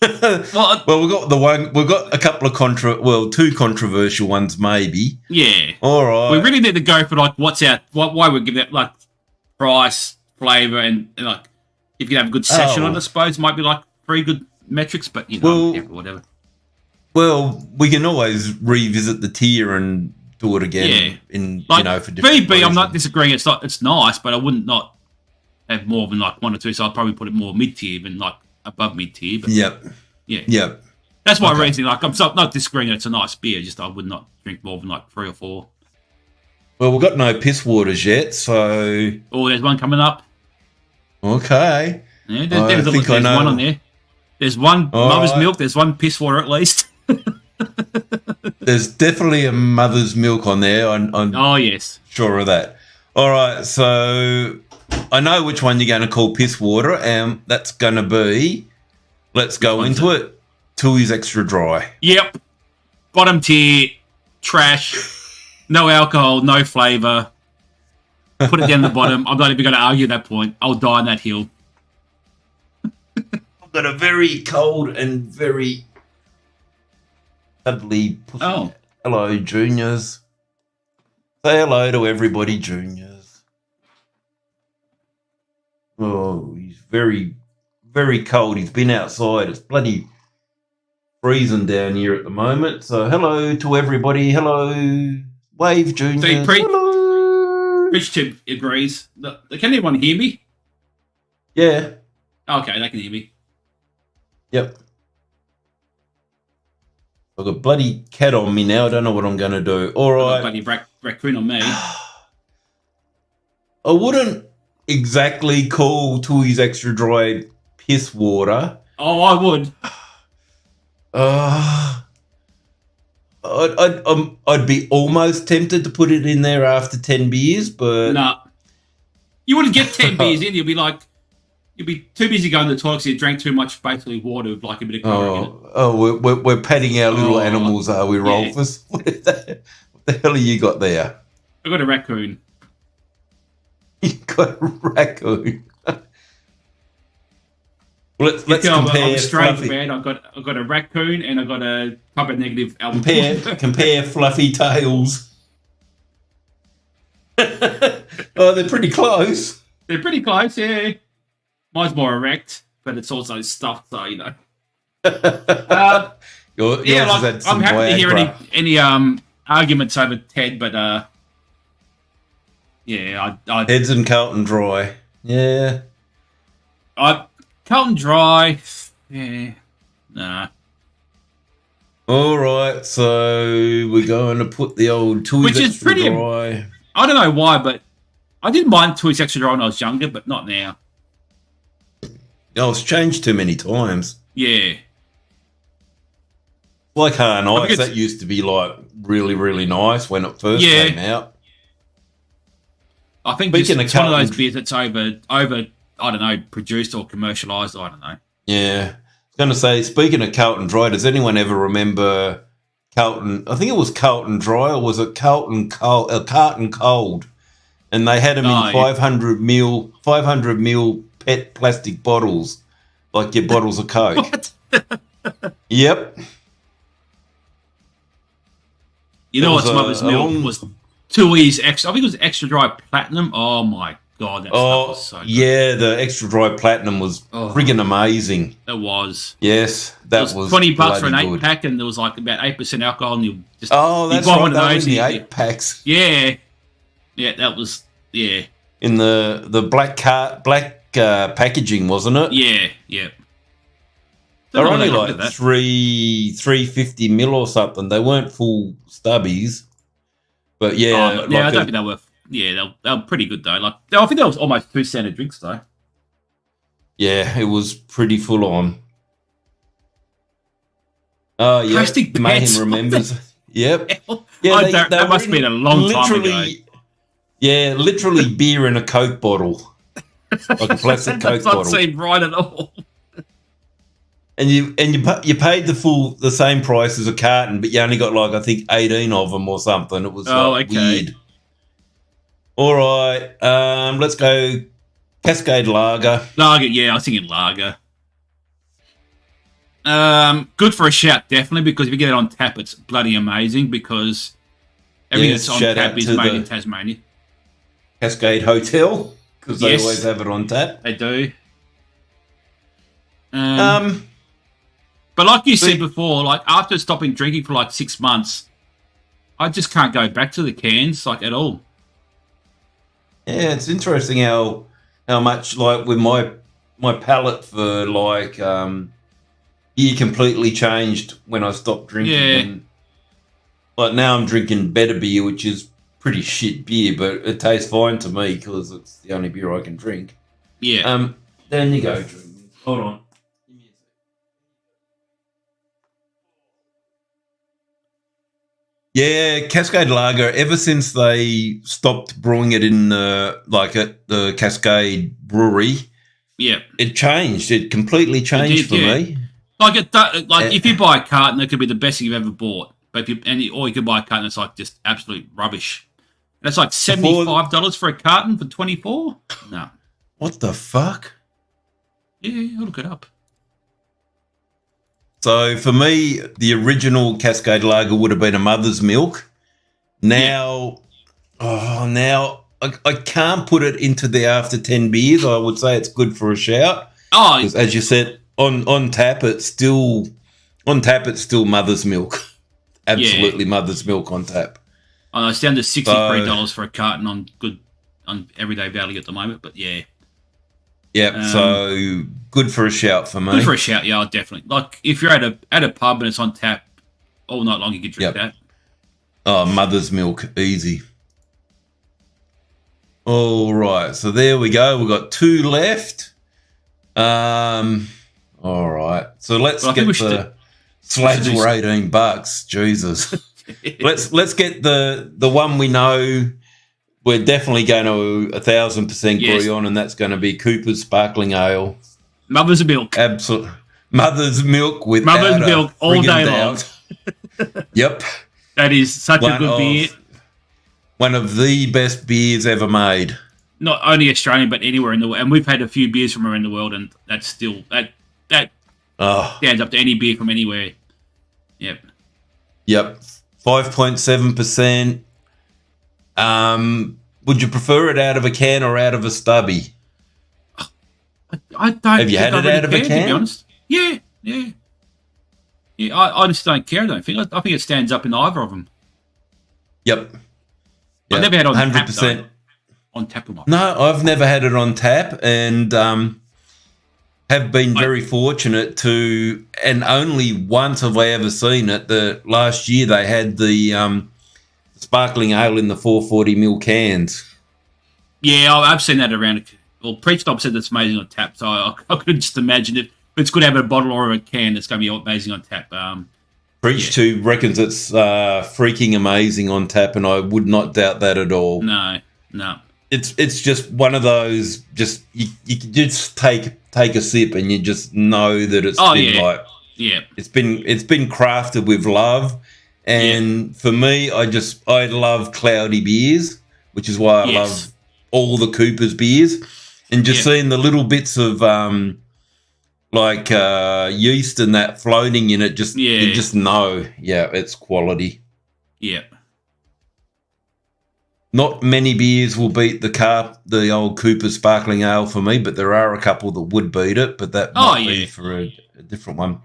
[SPEAKER 2] Well, we've got a couple of two controversial ones, maybe.
[SPEAKER 1] Yeah.
[SPEAKER 2] All right.
[SPEAKER 1] We really need to go for like why we give that like price, flavour, and like if you have a good session on it, I suppose it might be like 3 good metrics, but whatever.
[SPEAKER 2] Well, we can always revisit the tier and do it again.
[SPEAKER 1] Yeah.
[SPEAKER 2] For different
[SPEAKER 1] VB,
[SPEAKER 2] reasons.
[SPEAKER 1] I'm not disagreeing. It's nice, but I wouldn't not have more than like 1 or 2. So I'd probably put it more mid tier than like above mid tier. But
[SPEAKER 2] Yep.
[SPEAKER 1] That's my reason. Like, I'm not disagreeing. It's a nice beer. Just I would not drink more than like 3 or 4.
[SPEAKER 2] Well, we've got no piss waters yet, so.
[SPEAKER 1] Oh, there's one coming up.
[SPEAKER 2] Okay.
[SPEAKER 1] Yeah, there's one on there. There's one mother's milk. There's one piss water at least.
[SPEAKER 2] There's definitely a mother's milk on there. I'm
[SPEAKER 1] yes,
[SPEAKER 2] sure of that. All right, so I know which one you're going to call piss water, and that's going to be. Let's go into it. Tooheys Extra Dry.
[SPEAKER 1] Yep. Bottom tier, trash, no alcohol, no flavour. Put it down the bottom. I'm not even going to argue that point. I'll die on that hill.
[SPEAKER 2] got a very cold and very cuddly pussy.
[SPEAKER 1] Oh.
[SPEAKER 2] Hello, juniors. Say hello to everybody, juniors. Oh, he's very, very cold. He's been outside. It's bloody freezing down here at the moment. So hello to everybody. Hello, wave, juniors. Hello.
[SPEAKER 1] Rich Tip agrees. Can anyone hear me?
[SPEAKER 2] Yeah.
[SPEAKER 1] Okay, they can hear me.
[SPEAKER 2] Yep. I've got a bloody cat on me now. I don't know what I'm going to do. All right.
[SPEAKER 1] Bloody raccoon on me.
[SPEAKER 2] I wouldn't exactly call Tui's extra dry piss water.
[SPEAKER 1] Oh, I would.
[SPEAKER 2] I'd be almost tempted to put it in there after 10 beers, but...
[SPEAKER 1] Nah. You wouldn't get 10 beers in. You'd be too busy going to the toilet because you drank too much, basically, water with like a bit of colour in it.
[SPEAKER 2] Oh, we're patting our little animals, are we, Rolfus? Yeah. What the hell have you got there?
[SPEAKER 1] I got a raccoon.
[SPEAKER 2] You got a raccoon. Let's compare.
[SPEAKER 1] I'm strange, man. I got a raccoon and I got a type of negative album.
[SPEAKER 2] Compare fluffy tails. Oh, they're pretty close.
[SPEAKER 1] They're pretty close, yeah. Mine's more erect, but it's also stuffed, so you know.
[SPEAKER 2] Yours
[SPEAKER 1] I'm happy to hear any arguments over Ted, but yeah,
[SPEAKER 2] Ted's and Carlton Dry, yeah.
[SPEAKER 1] Carlton Dry, yeah, nah.
[SPEAKER 2] All right, so we're going to put the old Tui's extra dry.
[SPEAKER 1] I don't know why, but I didn't mind Tui's extra dry when I was younger, but not now.
[SPEAKER 2] Oh, it's changed too many times.
[SPEAKER 1] Yeah.
[SPEAKER 2] Like Hard Ice, that used to be like really, really nice when it first came out.
[SPEAKER 1] I think it's one of those beers that's over, I don't know, produced or commercialised, I don't know.
[SPEAKER 2] Yeah. I was going to say, speaking of Carlton Dry, does anyone ever remember Carlton? I think it was Carlton Dry, or was it Carlton Cold? And they had them in 500 mil pet plastic bottles, like your bottles of Coke.
[SPEAKER 1] What?
[SPEAKER 2] Yep.
[SPEAKER 1] You know what smothers milk was? Tui's extra. I think it was extra dry platinum. Oh my god, that stuff was so good.
[SPEAKER 2] Yeah, the extra dry platinum was friggin' amazing.
[SPEAKER 1] It was.
[SPEAKER 2] Yes, that was
[SPEAKER 1] $20 for an 8-pack, and there was like about 8% alcohol, and you just
[SPEAKER 2] that's right. That was the 8-packs.
[SPEAKER 1] Yeah, that was
[SPEAKER 2] in the black packaging, wasn't it?
[SPEAKER 1] Yeah.
[SPEAKER 2] They're only like 350 mil or something. They weren't full stubbies, but yeah.
[SPEAKER 1] I don't think they were. Yeah, they were pretty good though. Like I think that was almost 2 standard drinks though.
[SPEAKER 2] Yeah, it was pretty full on. Oh yeah,
[SPEAKER 1] plastic
[SPEAKER 2] Mayhem remembers. Yep.
[SPEAKER 1] Yeah, that must have been a long time ago.
[SPEAKER 2] Yeah, literally beer in a Coke bottle. Like a plastic Coke bottle.
[SPEAKER 1] That doesn't seem right at all.
[SPEAKER 2] And you paid the same price as a carton, but you only got like I think 18 of them or something. It was weird. All right, let's go Cascade Lager.
[SPEAKER 1] Lager, yeah, I was thinking lager. Good for a shout, definitely, because if you get it on tap, it's bloody amazing. Because everything that's on tap is made in Tasmania.
[SPEAKER 2] Cascade Hotel, because they always have it on tap.
[SPEAKER 1] They do. But like you said before, like after stopping drinking for like 6 months, I just can't go back to the cans like at all.
[SPEAKER 2] Yeah, it's interesting how much like with my palate for like beer completely changed when I stopped drinking.
[SPEAKER 1] Yeah.
[SPEAKER 2] And, like now I'm drinking better beer, which is pretty shit beer, but it tastes fine to me because it's the only beer I can drink.
[SPEAKER 1] Yeah.
[SPEAKER 2] There you go. Hold on. Yeah, Cascade Lager, ever since they stopped brewing it in at the Cascade Brewery, it changed. It completely changed for me.
[SPEAKER 1] If you buy a carton, it could be the best thing you've ever bought. But or you could buy a carton that's like just absolute rubbish. That's like $75 for a carton for 24. No.
[SPEAKER 2] What the fuck?
[SPEAKER 1] Yeah, I'll look it up.
[SPEAKER 2] So for me, the original Cascade Lager would have been a Mother's Milk. Now, I can't put it into the after 10 beers. I would say it's good for a shout.
[SPEAKER 1] Oh,
[SPEAKER 2] because as you said, on tap it's still Mother's Milk. Absolutely, Mother's Milk on tap.
[SPEAKER 1] It's down to $63 for a carton on everyday value at the moment. But yeah.
[SPEAKER 2] Yep. So good for a shout for me.
[SPEAKER 1] Good for a shout, yeah, definitely. Like if you're at a pub and it's on tap all night long, you can drink that.
[SPEAKER 2] Oh, Mother's Milk, easy. All right, so there we go. We've got 2 left. All right, so let's get the slabs were $18. Jesus, let's get the one we know. We're definitely going to 1,000% agree on, and that's going to be Cooper's Sparkling Ale.
[SPEAKER 1] Mother's Milk,
[SPEAKER 2] absolutely. Mother's Milk with
[SPEAKER 1] Mother's Milk all day long.
[SPEAKER 2] Yep,
[SPEAKER 1] that is such a good beer.
[SPEAKER 2] One of the best beers ever made.
[SPEAKER 1] Not only Australian, but anywhere in the world. And we've had a few beers from around the world, and that's still that stands up to any beer from anywhere. Yep.
[SPEAKER 2] 5.7%. Would you prefer it out of a can or out of a stubby?
[SPEAKER 1] I don't.
[SPEAKER 2] Have you had it out of a can?
[SPEAKER 1] To be honest, yeah. I just don't care. I don't think. I think it stands up in either of them.
[SPEAKER 2] Yep.
[SPEAKER 1] I've never had it on
[SPEAKER 2] 100%.
[SPEAKER 1] Tap, on tap.
[SPEAKER 2] No, I've never had it on tap, and have been very fortunate to. And only once have I ever seen it. The last year they had the sparkling ale in the 440ml cans.
[SPEAKER 1] Yeah, I've seen that around. Well, Preach-Stop said that's amazing on tap, so I could just imagine if it's good to have a bottle or a can that's going to be amazing on tap.
[SPEAKER 2] Preach2 reckons it's freaking amazing on tap, and I would not doubt that at all.
[SPEAKER 1] No.
[SPEAKER 2] It's just one of those. Just you can just take a sip, and you just know that it's it's been crafted with love. And for me, I love cloudy beers, which is why I love all the Cooper's beers, and just seeing the little bits of yeast and that floating in it, you just know, it's quality.
[SPEAKER 1] Yeah.
[SPEAKER 2] Not many beers will beat the old Cooper Sparkling Ale for me, but there are a couple that would beat it, but that might be for a different one.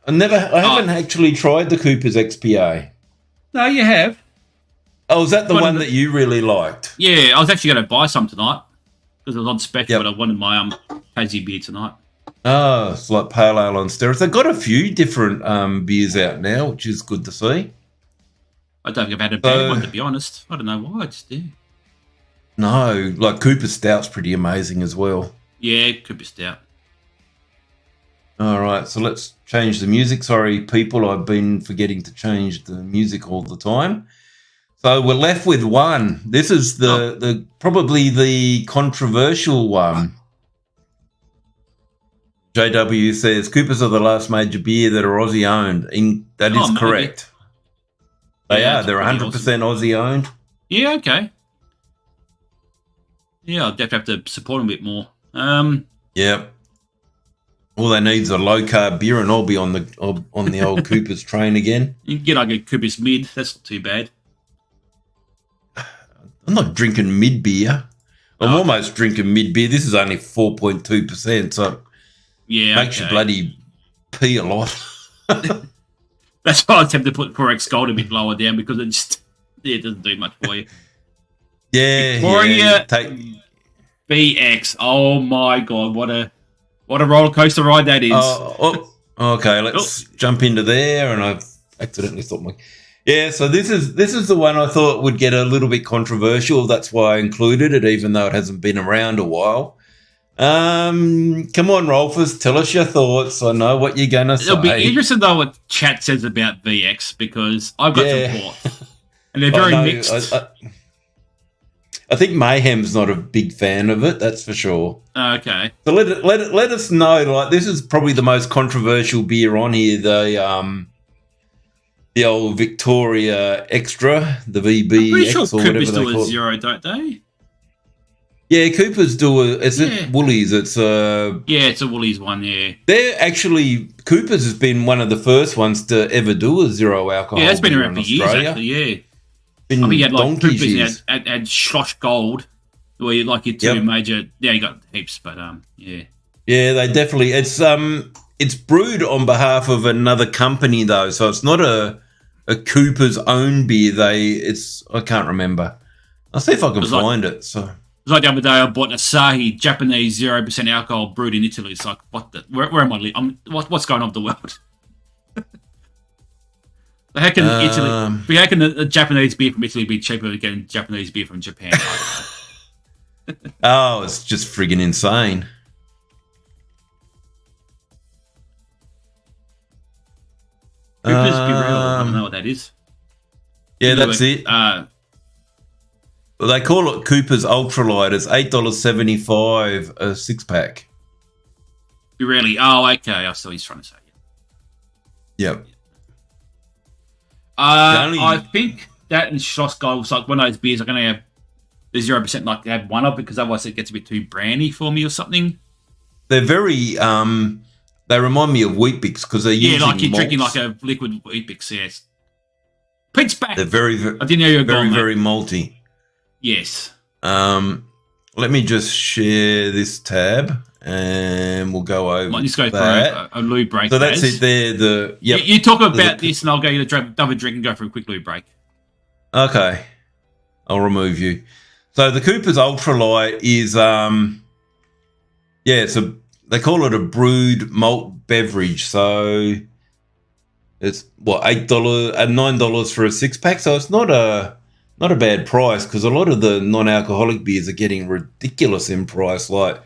[SPEAKER 2] I haven't actually tried the Cooper's XPA.
[SPEAKER 1] No, you have.
[SPEAKER 2] Oh, is that the one that you really liked?
[SPEAKER 1] Yeah, I was actually going to buy some tonight because it was on special, but I wanted my Tassie beer tonight.
[SPEAKER 2] Oh, it's like pale ale on steroids. They've got a few different beers out now, which is good to see.
[SPEAKER 1] I don't think I've had a bad one, to be honest. I don't know why. I just do.
[SPEAKER 2] No, like Cooper Stout's pretty amazing as well.
[SPEAKER 1] Yeah, Cooper Stout.
[SPEAKER 2] All right, so let's change the music. Sorry, people, I've been forgetting to change the music all the time. So we're left with one. This is the probably the controversial one. JW says Coopers are the last major beer that are Aussie owned. That is correct. They are. They're 100% Aussie owned.
[SPEAKER 1] Yeah. Okay. Yeah, I'll definitely have to support them a bit more.
[SPEAKER 2] Yep. All they need is a low carb beer, and I'll be on the old Cooper's train again.
[SPEAKER 1] You can get like a Cooper's Mid. That's not too bad.
[SPEAKER 2] I'm not drinking mid beer. I'm almost drinking mid beer. This is only 4.2%, so makes you bloody pee a lot.
[SPEAKER 1] That's why I was tempted to put Forex Gold a bit lower down because it doesn't do much for you. Victoria BX. Oh my god, what a roller coaster ride that is.
[SPEAKER 2] Okay, let's jump into there, and I've accidentally stopped my. Yeah, so this is the one I thought would get a little bit controversial. That's why I included it, even though it hasn't been around a while. Come on, Rolfus, tell us your thoughts. I know what you're going to say.
[SPEAKER 1] It'll be interesting to know what chat says about VX because I've got some thoughts. And they're very mixed.
[SPEAKER 2] I think Mayhem's not a big fan of it, that's for sure.
[SPEAKER 1] Okay.
[SPEAKER 2] So let us know. Like, this is probably the most controversial beer on here, the old Victoria Extra, the VBX,
[SPEAKER 1] I'm pretty sure
[SPEAKER 2] or whatever
[SPEAKER 1] Coopers
[SPEAKER 2] they
[SPEAKER 1] do
[SPEAKER 2] call
[SPEAKER 1] a
[SPEAKER 2] it.
[SPEAKER 1] 0, don't they?
[SPEAKER 2] Yeah, Coopers do it Woolies? It's
[SPEAKER 1] it's a Woolies one. Yeah,
[SPEAKER 2] they're actually Coopers has been one of the first ones to ever do a zero alcohol.
[SPEAKER 1] Yeah, it's been around for
[SPEAKER 2] Australia.
[SPEAKER 1] years. Actually, yeah.
[SPEAKER 2] Been
[SPEAKER 1] I mean, you had like
[SPEAKER 2] donkeys
[SPEAKER 1] Coopers
[SPEAKER 2] years.
[SPEAKER 1] and Schloss Gold, where you like your two major. Yeah, you got heaps, but yeah.
[SPEAKER 2] Yeah, they definitely. It's brewed on behalf of another company though, so it's not a Cooper's own beer. I can't remember. I'll see if I can find it. So
[SPEAKER 1] it was like the other day I bought Asahi Japanese 0% alcohol brewed in Italy. It's like where am I living? What's going on with the world? How can Italy? How can a Japanese beer from Italy be cheaper than getting Japanese beer from Japan?
[SPEAKER 2] Oh, it's just friggin' insane.
[SPEAKER 1] Coopers Be Real. I don't know what that is.
[SPEAKER 2] Yeah, that's it. Well, they call it Cooper's Ultralight. It's $8.75 a 6-pack.
[SPEAKER 1] You really? Oh, okay. I saw he's trying to say.
[SPEAKER 2] Yep.
[SPEAKER 1] I think that and Schloss Gold was like one of those beers. I'm going to have the 0%. Like have one of because otherwise it gets a bit too brandy for me or something.
[SPEAKER 2] They're very. They remind me of Weet-Bix because they're using
[SPEAKER 1] like you're
[SPEAKER 2] malts.
[SPEAKER 1] drinking like a liquid Weet-Bix. Yes. Pete's back.
[SPEAKER 2] They're very.
[SPEAKER 1] I didn't know you were
[SPEAKER 2] very,
[SPEAKER 1] gone,
[SPEAKER 2] very malty.
[SPEAKER 1] Yes.
[SPEAKER 2] Let me just share this tab and we'll go over.
[SPEAKER 1] Might just go for a loo break.
[SPEAKER 2] So that's it there.
[SPEAKER 1] You talk about this and I'll go get another drink and go for a quick loo break.
[SPEAKER 2] Okay. I'll remove you. So the Cooper's Ultralight is they call it a brewed malt beverage. So it's $8 $9 for a 6-pack. So it's not a bad price because a lot of the non-alcoholic beers are getting ridiculous in price. Like,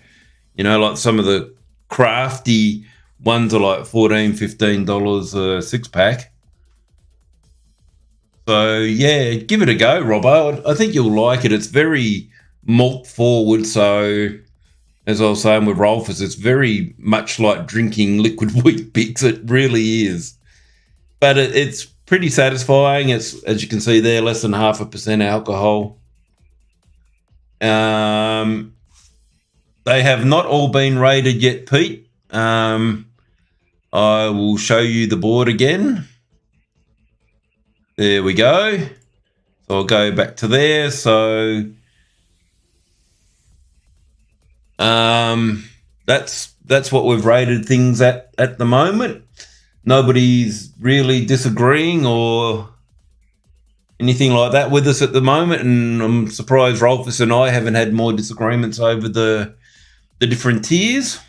[SPEAKER 2] like some of the crafty ones are like $14, $15 a 6-pack. So, yeah, give it a go, Robbo. I think you'll like it. It's very malt forward. So, as I was saying with Rolfus, it's very much like drinking liquid Weet-Bix. It really is. But it's pretty satisfying. It's, as you can see there, less than 0.5% alcohol. They have not all been rated yet, Pete. I will show you the board again. There we go. So I'll go back to there. So that's what we've rated things at the moment. Nobody's really disagreeing or anything like that with us at the moment, and I'm surprised Rolfus and I haven't had more disagreements over the different tiers.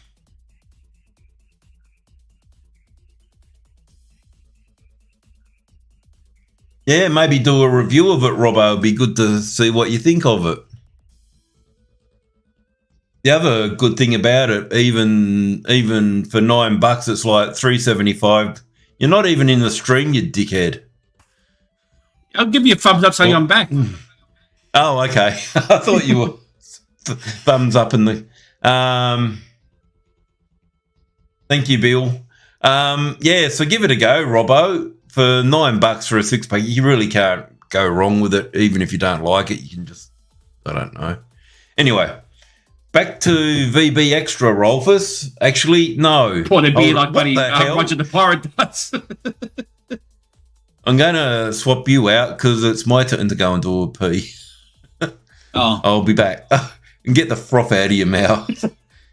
[SPEAKER 2] Yeah, maybe do a review of it, Robbo. It'd be good to see what you think of it. The other good thing about it, even for $9, it's like $3.75. You're not even in the stream, you dickhead.
[SPEAKER 1] I'll give you a thumbs up saying I'm back.
[SPEAKER 2] Oh, okay. I thought you were thumbs up in the. Thank you, Bill. Yeah, so give it a go, Robbo. For $9 for a 6-pack, you really can't go wrong with it. Even if you don't like it, you can just, I don't know. Anyway, back to VB Extra, Rolfus. Actually, no.
[SPEAKER 1] What a beer like buddy Roger the Pirate does.
[SPEAKER 2] I'm going to swap you out because it's my turn to go and do a pee.
[SPEAKER 1] Oh.
[SPEAKER 2] I'll be back. And get the froth out of your mouth.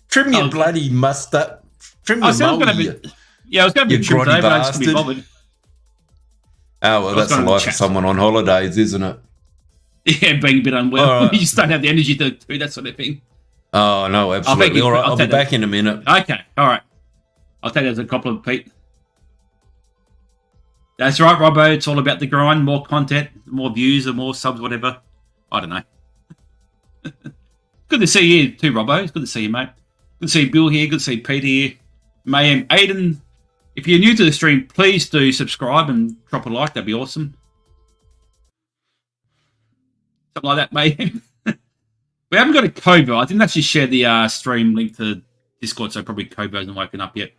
[SPEAKER 2] Trim your bloody mustard. Trim your mully.
[SPEAKER 1] I was going to be trimmed today, but I just couldn't be bothered.
[SPEAKER 2] Oh, well, that's the life of someone on holidays, isn't it?
[SPEAKER 1] Yeah, being a bit unwell. Right. You just don't have the energy to do that sort of thing.
[SPEAKER 2] Oh, no, absolutely. All right, I'll be back in a minute.
[SPEAKER 1] Okay, all right. I'll take that as a compliment, Pete. That's right, Robbo. It's all about the grind. More content, more views, or more subs, whatever. I don't know. Good to see you too, Robbo. It's good to see you, mate. Good to see Bill here. Good to see Pete here. Mayhem. Aiden, if you're new to the stream, please do subscribe and drop a like. That'd be awesome. Something like that, Mayhem. We haven't got a Kobo. I didn't actually share the stream link to Discord, so probably Kobo hasn't woken up yet.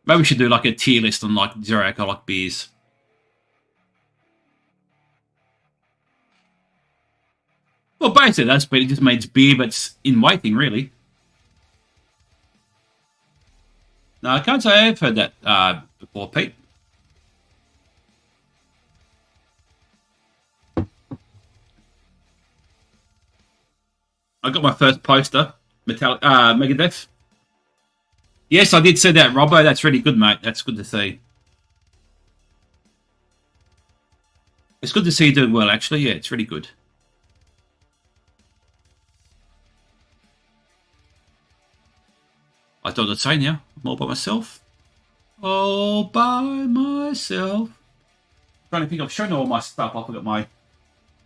[SPEAKER 1] Maybe we should do like a tier list on like zero alcoholic beers. Well, basically, that's but it just means beer, but it's in waiting, really. No, I can't say I've heard that before, Pete. I got my first poster, Megadeth. Yes, I did see that, Robbo. That's really good, mate. That's good to see. It's good to see you doing well, actually. Yeah, it's really good. I thought I'd say now. I'm all by myself. All by myself. Trying to think, I've shown all my stuff. I've got my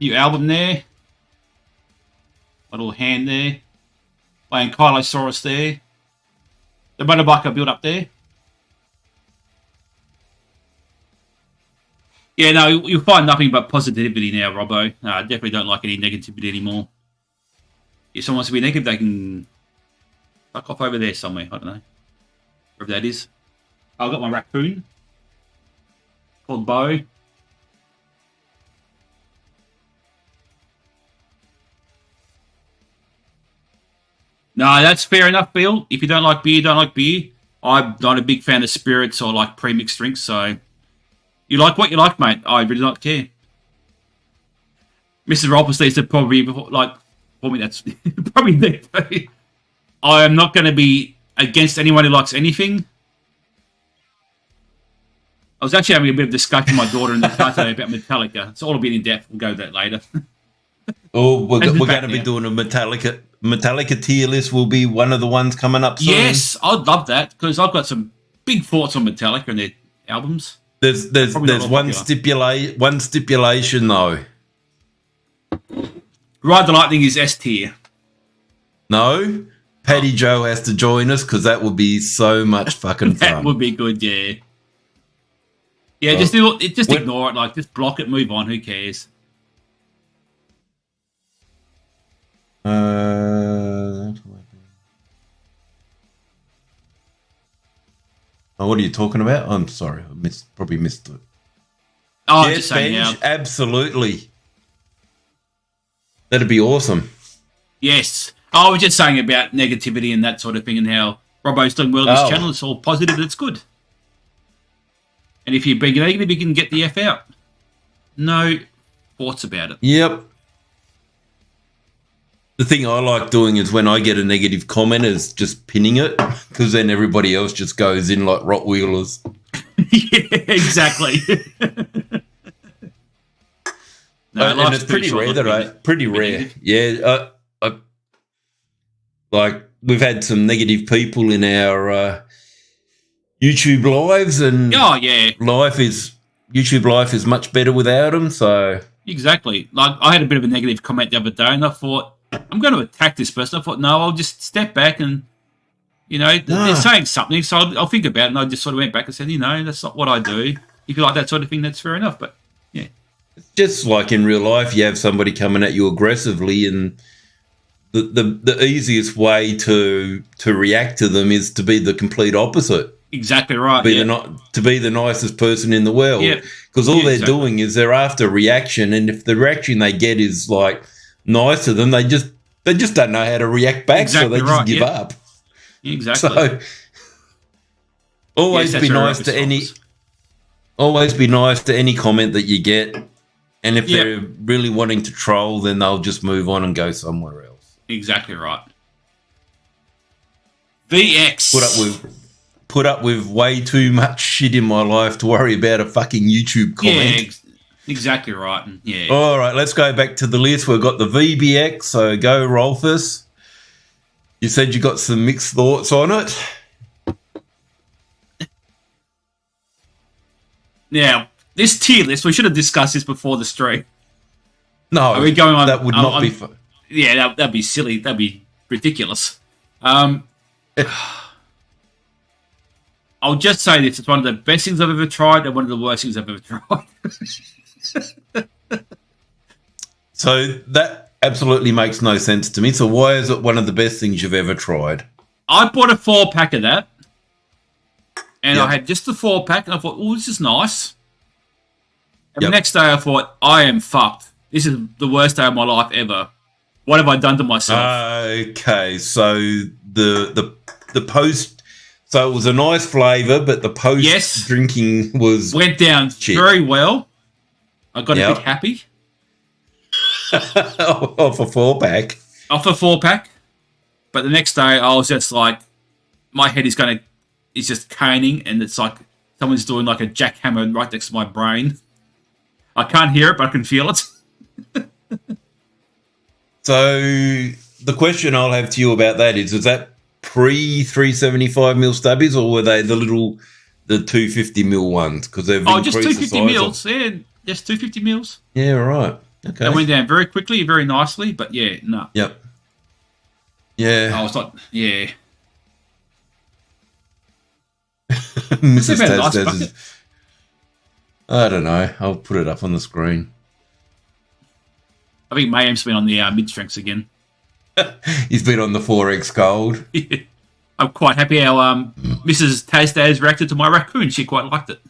[SPEAKER 1] new album there. My little hand there. Playing Kylosaurus there. The motorbike I built up there. Yeah, no, you'll find nothing but positivity now, Robbo. I definitely don't like any negativity anymore. If someone wants to be negative, they can fuck off over there somewhere. I don't know. Wherever that is. I've got my raccoon. Called Bo. No, that's fair enough, Bill. If you don't like beer, don't like beer. I'm not a big fan of spirits or like pre-mixed drinks, so you like what you like, mate. I really don't care. Mrs. Rolfus needs to probably like for me. That's probably there. I am not going to be against anyone who likes anything. I was actually having a bit of discussion with my daughter in the car today about Metallica. It's all a bit in depth. We'll go to that later.
[SPEAKER 2] Oh, we're going to be doing a Metallica tier list. Will be one of the ones coming up soon.
[SPEAKER 1] Yes, I'd love that because I've got some big thoughts on Metallica and their albums.
[SPEAKER 2] There's one stipulation though.
[SPEAKER 1] Ride the Lightning is S tier.
[SPEAKER 2] No, Paddy Joe has to join us because that would be so much fucking fun.
[SPEAKER 1] That would be good, yeah. Yeah, just ignore it. Like, just block it, move on. Who cares?
[SPEAKER 2] What are you talking about? I'm sorry, I probably missed it.
[SPEAKER 1] Oh, yes, just saying now.
[SPEAKER 2] Absolutely. That'd be awesome.
[SPEAKER 1] Yes. I was just saying about negativity and that sort of thing and how Robbo's doing well on his channel. It's all positive. It's good. And if you're being negative, you can get the F out. No thoughts about it.
[SPEAKER 2] Yep. The thing I like doing is when I get a negative comment is just pinning it because then everybody else just goes in like Rottweilers.
[SPEAKER 1] Yeah, exactly.
[SPEAKER 2] And it's pretty rare pretty rare. Yeah. Like we've had some negative people in our YouTube lives and YouTube life is much better without them. So
[SPEAKER 1] exactly. Like I had a bit of a negative comment the other day and I thought, I'm going to attack this person. I thought, no, I'll just step back and, they're saying something, so I'll think about it. And I just sort of went back and said, that's not what I do. If you like that sort of thing, that's fair enough. But, yeah.
[SPEAKER 2] It's just like in real life, you have somebody coming at you aggressively and the easiest way to react to them is to be the complete opposite.
[SPEAKER 1] Exactly right.
[SPEAKER 2] To be the nicest person in the world. Because all they're doing is they're after reaction. And if the reaction they get is like, nice to them, they just don't know how to react back, so they just give up.
[SPEAKER 1] Exactly.
[SPEAKER 2] So always be nice to any comment that you get, and if they're really wanting to troll, then they'll just move on and go somewhere else.
[SPEAKER 1] Exactly right. VX
[SPEAKER 2] put up with way too much shit in my life to worry about a fucking YouTube comment.
[SPEAKER 1] Yeah, exactly right. Yeah.
[SPEAKER 2] All right, let's go back to the list. We've got the VBX, so go Rolfus. You said you got some mixed thoughts on it.
[SPEAKER 1] Now, this tier list, we should have discussed this before the stream.
[SPEAKER 2] No,
[SPEAKER 1] are we going on?
[SPEAKER 2] That would not be fun.
[SPEAKER 1] Yeah, that'd be silly. That'd be ridiculous. I'll just say this. It's one of the best things I've ever tried and one of the worst things I've ever tried.
[SPEAKER 2] So that absolutely makes no sense to me. So why is it one of the best things you've ever tried?
[SPEAKER 1] I bought a 4-pack of that. And I had just the 4-pack and I thought, oh, this is nice. And the next day I thought, I am fucked. This is the worst day of my life ever. What have I done to myself?
[SPEAKER 2] Okay, so the post, so it was a nice flavour, but the post drinking
[SPEAKER 1] went down very well. I got a bit happy.
[SPEAKER 2] Off a 4-pack.
[SPEAKER 1] Off a 4-pack. But the next day, I was just like, my head is just caning, and it's like someone's doing like a jackhammer right next to my brain. I can't hear it, but I can feel it.
[SPEAKER 2] So the question I'll have to you about that is that pre-375ml stubbies, or were they the 250ml ones? Because they've
[SPEAKER 1] just 250 mils. Yeah, just 250 mils.
[SPEAKER 2] Yeah, right. Okay.
[SPEAKER 1] They went down very quickly, very nicely, but yeah, no.
[SPEAKER 2] Yep. Yeah.
[SPEAKER 1] I was like, yeah.
[SPEAKER 2] Mrs. Taz, I don't know. I'll put it up on the screen.
[SPEAKER 1] I think Mayhem's been on the mid-strengths again.
[SPEAKER 2] He's been on the 4X Gold.
[SPEAKER 1] Yeah. I'm quite happy how Mrs. Taz reacted to my raccoon. She quite liked it.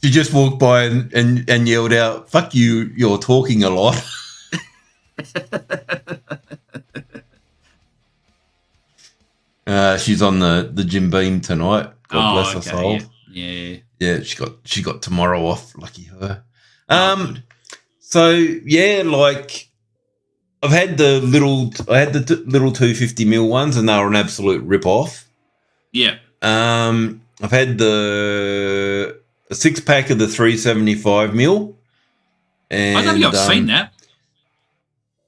[SPEAKER 2] She just walked by and yelled out, "Fuck you, you're talking a lot." She's on the Jim Beam tonight. God bless her soul. Yeah. She got tomorrow off. Lucky her. So yeah, like I had the little 250ml ones, and they were an absolute rip off.
[SPEAKER 1] Yeah.
[SPEAKER 2] I've had a 6-pack of the 375ml. And
[SPEAKER 1] I don't think I've seen that.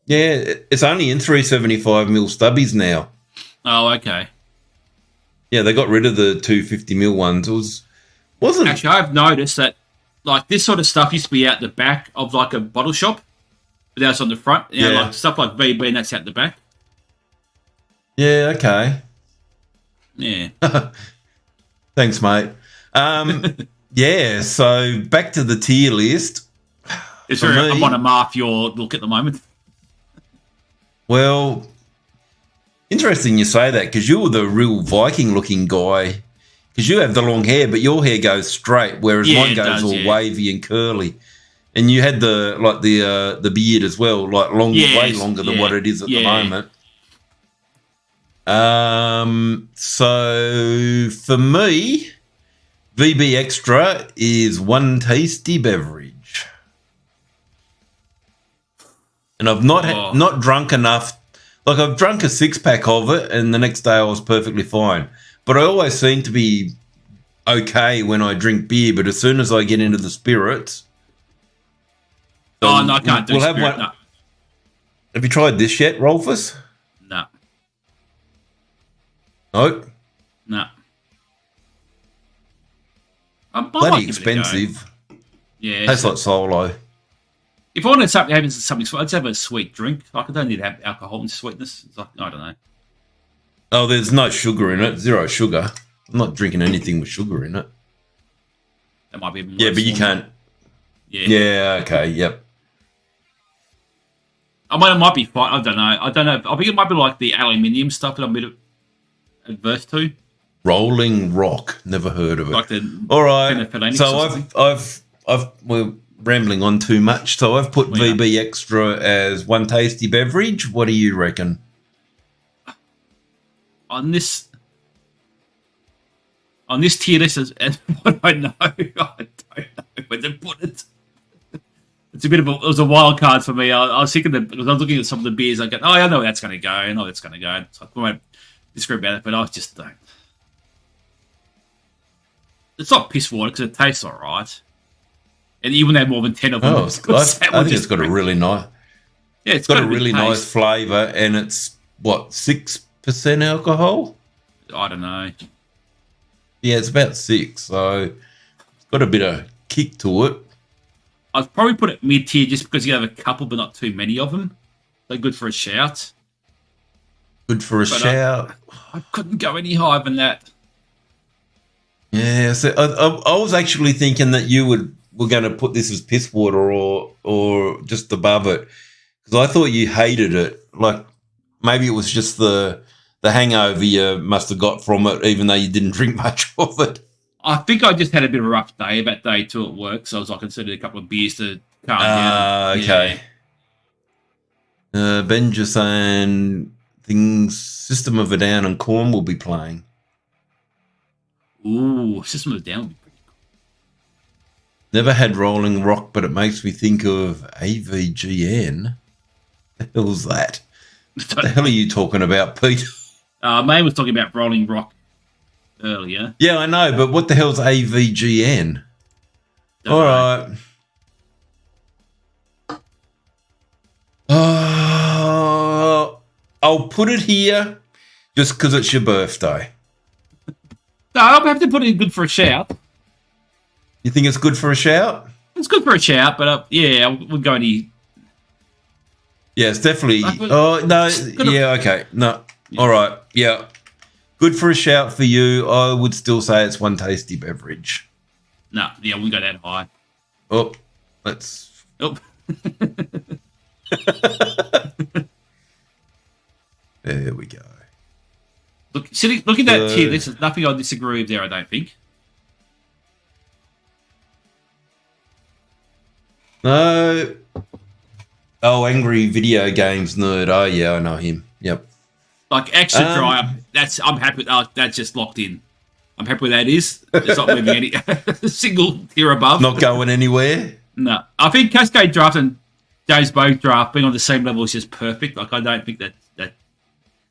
[SPEAKER 2] Yeah, it's only in 375ml stubbies now.
[SPEAKER 1] Oh, okay.
[SPEAKER 2] Yeah, they got rid of the 250ml ones. Wasn't
[SPEAKER 1] actually? I've noticed that like this sort of stuff used to be out the back of like a bottle shop, but now it's on the front. You know, like stuff like VB, and that's out the back.
[SPEAKER 2] Yeah. Okay.
[SPEAKER 1] Yeah.
[SPEAKER 2] Thanks, mate. Yeah. So back to the tier list.
[SPEAKER 1] I'm on a mark your look at the moment.
[SPEAKER 2] Well, interesting you say that, because you're the real Viking-looking guy. Because you have the long hair, but your hair goes straight, whereas mine goes all wavy and curly. And you had the beard as well, like way longer than what it is at the moment. So for me, VB Extra is one tasty beverage. And I've not drunk enough. Like, I've drunk a 6-pack of it, and the next day I was perfectly fine. But I always seem to be okay when I drink beer, but as soon as I get into the spirits...
[SPEAKER 1] Oh, no, I can't do spirit, no.
[SPEAKER 2] Have you tried this yet, Rolfus?
[SPEAKER 1] No.
[SPEAKER 2] No?
[SPEAKER 1] No.
[SPEAKER 2] Bloody expensive.
[SPEAKER 1] Yeah.
[SPEAKER 2] Tastes like Solo.
[SPEAKER 1] If I wanted something, I'd have a sweet drink. Like, I don't need to have alcohol and sweetness. It's like, I don't know.
[SPEAKER 2] Oh, there's no sugar in it. 0 sugar. I'm not drinking anything with sugar in it.
[SPEAKER 1] That might be more.
[SPEAKER 2] Yeah, but you can't.
[SPEAKER 1] Yeah.
[SPEAKER 2] Yeah, okay, yep.
[SPEAKER 1] I mean, it might be fine. I don't know. I think it might be like the aluminium stuff that I'm a bit adverse to.
[SPEAKER 2] Rolling Rock. Never heard of it.
[SPEAKER 1] Like
[SPEAKER 2] all right. So we're rambling on too much. So I've put VB Extra as one tasty beverage. What do you reckon?
[SPEAKER 1] On this tier list, as what I know, I don't know where to put it. It was a wild card for me. I was thinking that, because I was looking at some of the beers, I go, oh, I know where that's going to go. I know that's going to go. So I won't disagree about it, but I just don't. It's not piss water because it tastes all right. And you wouldn't have more than 10 of them.
[SPEAKER 2] I think it's got a really nice...
[SPEAKER 1] Yeah,
[SPEAKER 2] it's got a really nice flavour, and it's, 6% alcohol?
[SPEAKER 1] I don't know.
[SPEAKER 2] Yeah, it's about 6, so it's got a bit of kick to it.
[SPEAKER 1] I'd probably put it mid-tier just because you have a couple, but not too many of them. They're good for a shout.
[SPEAKER 2] Good for a shout.
[SPEAKER 1] I couldn't go any higher than that.
[SPEAKER 2] Yeah, so I was actually thinking that you were going to put this as piss water or just above it, because I thought you hated it. Like, maybe it was just the hangover you must have got from it, even though you didn't drink much of it.
[SPEAKER 1] I think I just had a bit of a rough day that day too at work, so I considered a couple of beers to calm down.
[SPEAKER 2] Okay. Ben just saying things System of a Down and Corn will be playing.
[SPEAKER 1] Ooh, System of a Down would be pretty cool.
[SPEAKER 2] Never had Rolling Rock, but it makes me think of AVGN. The hell's that? What the hell are you talking about, Pete?
[SPEAKER 1] May was talking about Rolling Rock earlier.
[SPEAKER 2] Yeah, I know, but what the hell's AVGN? All right. I'll put it here just because it's your birthday.
[SPEAKER 1] No, I'll have to put it in good for a shout.
[SPEAKER 2] You think it's good for a shout?
[SPEAKER 1] It's good for a shout, but yeah, I wouldn't go any...
[SPEAKER 2] Yeah, it's definitely... Oh, no, yeah, okay. No, yeah. All right, yeah. Good for a shout for you. I would still say it's one tasty beverage.
[SPEAKER 1] No, yeah, I wouldn't go that high.
[SPEAKER 2] Oh, let's...
[SPEAKER 1] Oh.
[SPEAKER 2] There we go.
[SPEAKER 1] Look at that tier. This is nothing I disagree with there, I don't think.
[SPEAKER 2] No. Oh, Angry Video Games Nerd. Oh, yeah, I know him. Yep.
[SPEAKER 1] Like Extra Dry, I'm happy with that's just locked in. I'm happy with that is. It's not moving any single tier above.
[SPEAKER 2] Not going anywhere?
[SPEAKER 1] No. I think Cascade Draft and Dave's Both Draft being on the same level is just perfect. Like, I don't think that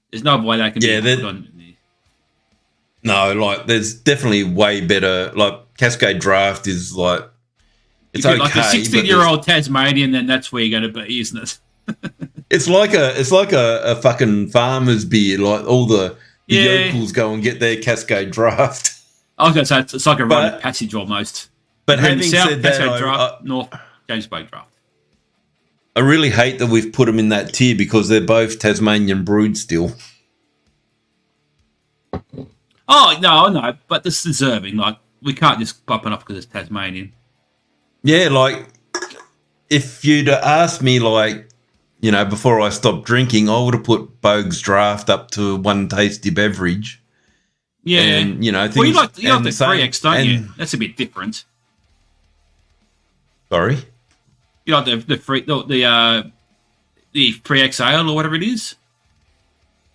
[SPEAKER 1] there's no way they can be put on.
[SPEAKER 2] No, like, there's definitely way better. Like, Cascade Draft is like, it's okay.
[SPEAKER 1] Like a 16-year-old Tasmanian, then that's where you're going to be, isn't it?
[SPEAKER 2] It's like a fucking farmer's beer. Like, all the yokels go and get their Cascade Draft.
[SPEAKER 1] I was going to say, it's like a rite of passage almost.
[SPEAKER 2] But having said that,
[SPEAKER 1] Cascade Draft, North, James Boat Draft.
[SPEAKER 2] I really hate that we've put them in that tier because they're both Tasmanian brewed still.
[SPEAKER 1] Oh, no, but it's deserving. Like, we can't just pop it off because it's Tasmanian.
[SPEAKER 2] Yeah, like, if you'd asked me, like, you know, before I stopped drinking, I would have put Bogue's Draft up to one tasty beverage.
[SPEAKER 1] Yeah.
[SPEAKER 2] And, you know, things...
[SPEAKER 1] Well, you like the 3X, don't you? That's a bit different.
[SPEAKER 2] Sorry?
[SPEAKER 1] You like the 3X ale or whatever it is?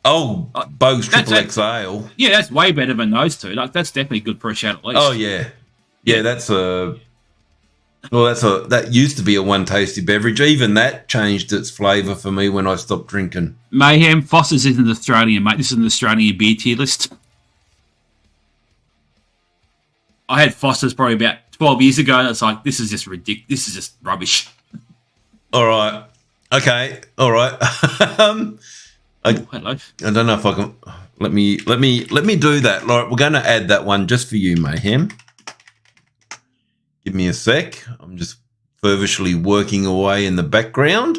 [SPEAKER 2] Oh, Bogue's Triple X Ale.
[SPEAKER 1] Yeah, that's way better than those two. Like, that's definitely good for a shout at least.
[SPEAKER 2] Oh, yeah. Yeah, that used to be a one tasty beverage. Even that changed its flavour for me when I stopped drinking.
[SPEAKER 1] Mayhem, Foster's isn't Australian, mate. This is an Australian beer tier list. I had Foster's probably about 12 years ago, and it's like, this is just ridiculous. This is just rubbish.
[SPEAKER 2] All right. Okay. All right.
[SPEAKER 1] Hello.
[SPEAKER 2] I don't know if I can. Let me do that. All right, we're going to add that one just for you, Mayhem. Give me a sec. I'm just fervently working away in the background.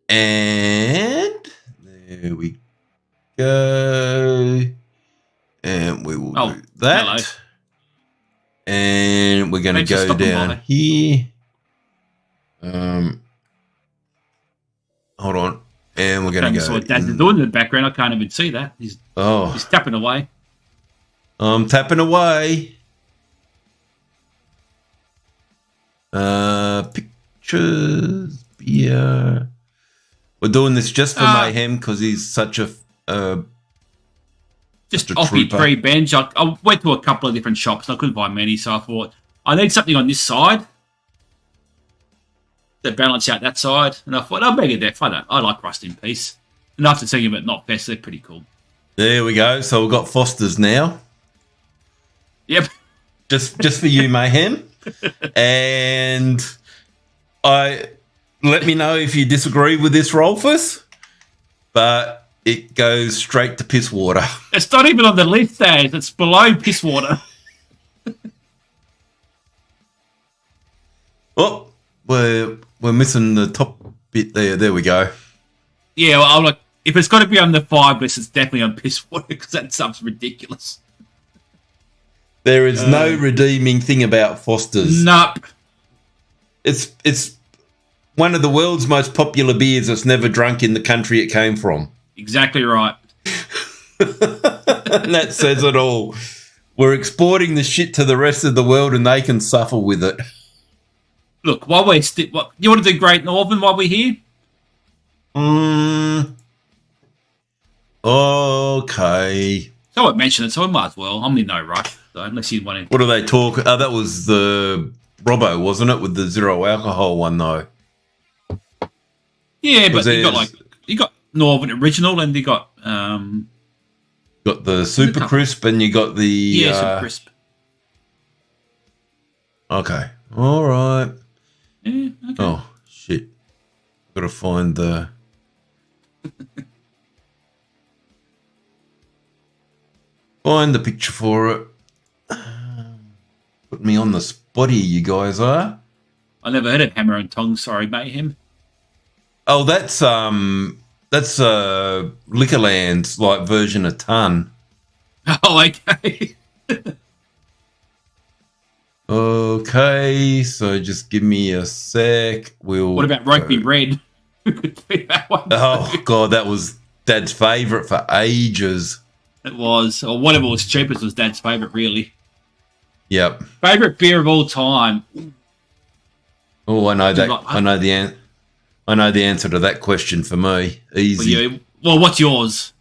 [SPEAKER 2] And there we go. And we will do that.
[SPEAKER 1] Hello.
[SPEAKER 2] And we're going to go down here. Hold on. And we're going to go.
[SPEAKER 1] What Dad's doing in the background. I can't even see that. He's tapping away.
[SPEAKER 2] I'm tapping away. Pictures, beer. We're doing this just for Mayhem because he's such a
[SPEAKER 1] just offie tree bench. I went to a couple of different shops and I couldn't find many, so I thought I need something on this side to balance out that side. And I thought I'll make it there. I like Rust in Peace. And after seeing them at Not Fest, they're pretty cool.
[SPEAKER 2] There we go. So we've got Foster's now.
[SPEAKER 1] Yep.
[SPEAKER 2] Just for you, Mayhem. And let me know if you disagree with this, Rolfus. But it goes straight to piss water.
[SPEAKER 1] It's not even on the list, Dave. It's below piss water.
[SPEAKER 2] Oh, we're missing the top bit there. There we go.
[SPEAKER 1] Yeah, well, I'm like, if it's got to be on the 5 list, it's definitely on piss water because that stuff's ridiculous.
[SPEAKER 2] There is no redeeming thing about Foster's.
[SPEAKER 1] Nope.
[SPEAKER 2] It's one of the world's most popular beers that's never drunk in the country it came from.
[SPEAKER 1] Exactly right.
[SPEAKER 2] That says it all. We're exporting the shit to the rest of the world and they can suffer with it.
[SPEAKER 1] Look, while we're you want to do Great Northern while we're here?
[SPEAKER 2] Okay.
[SPEAKER 1] So I mentioned it, so I might as well. I'm in no rush, so unless you want to.
[SPEAKER 2] What do they talk? Oh, that was the Robbo, wasn't it? With the zero alcohol one, though.
[SPEAKER 1] Yeah, but you got Northern Original, and you got
[SPEAKER 2] the Super Crisp, and you got the
[SPEAKER 1] Super Crisp.
[SPEAKER 2] Okay, all right.
[SPEAKER 1] Yeah, okay.
[SPEAKER 2] Oh shit! Got to find the. Find the picture for it. Put me on the spotty, you guys are.
[SPEAKER 1] I never heard of Hammer and Tongs. Sorry, Mayhem.
[SPEAKER 2] Oh, that's Liquorland's like version of Ton.
[SPEAKER 1] Oh, okay.
[SPEAKER 2] Okay, so just give me a sec.
[SPEAKER 1] What about Ropey Red? That one.
[SPEAKER 2] Oh god, that was Dad's favourite for ages.
[SPEAKER 1] It was, or whatever was cheapest was Dad's favourite, really.
[SPEAKER 2] Yep.
[SPEAKER 1] Favourite beer of all time.
[SPEAKER 2] Oh, I know that. I know the answer to that question for me. Easy.
[SPEAKER 1] Well, what's yours?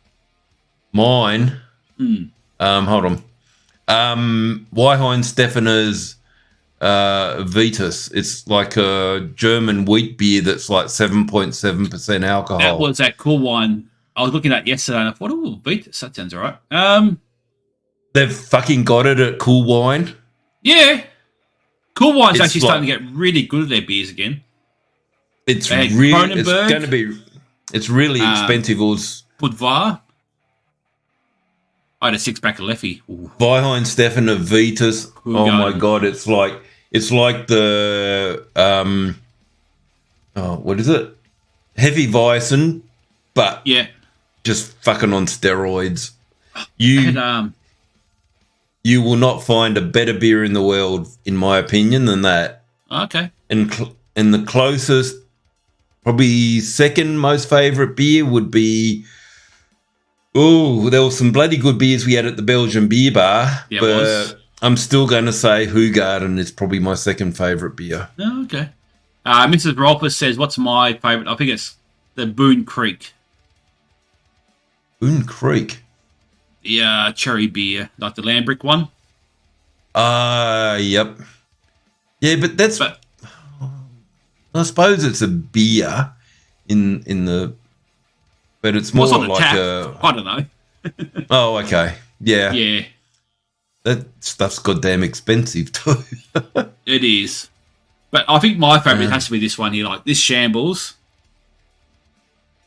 [SPEAKER 2] Mine. Hold on. Weihenstephaner's Vitus. It's like a German wheat beer that's like 7.7% alcohol.
[SPEAKER 1] That was that cool wine I was looking at yesterday, and I thought, oh, Vitus, that sounds all right.
[SPEAKER 2] They've fucking got it at Cool Wine.
[SPEAKER 1] Yeah. Cool Wine's actually starting to get really good at their beers again.
[SPEAKER 2] It's really it's really expensive.
[SPEAKER 1] Budvar. I had a 6-pack of Leffy.
[SPEAKER 2] Weihenstephaner Vitus. Oh my god, it's like the what is it? Heavy Weizen, but
[SPEAKER 1] yeah,
[SPEAKER 2] just fucking on steroids. You will not find a better beer in the world, in my opinion, than that.
[SPEAKER 1] Okay.
[SPEAKER 2] And the closest, probably second most favourite beer would be. Oh, there were some bloody good beers we had at the Belgian Beer Bar,
[SPEAKER 1] yeah,
[SPEAKER 2] but I'm still going to say Hoegaarden is probably my second favourite beer.
[SPEAKER 1] Oh, okay. Mrs. Rolfus says, what's my favourite? I think it's the Boone Creek.
[SPEAKER 2] Boone Creek?
[SPEAKER 1] Yeah, cherry beer, like the Lambrick one.
[SPEAKER 2] Yep. Yeah, but that's... I suppose it's a beer in the... But it's more like a...
[SPEAKER 1] I don't know.
[SPEAKER 2] Oh, okay. Yeah.
[SPEAKER 1] Yeah.
[SPEAKER 2] That stuff's goddamn expensive too.
[SPEAKER 1] It is. But I think my favourite has to be this one here, like this Shambles.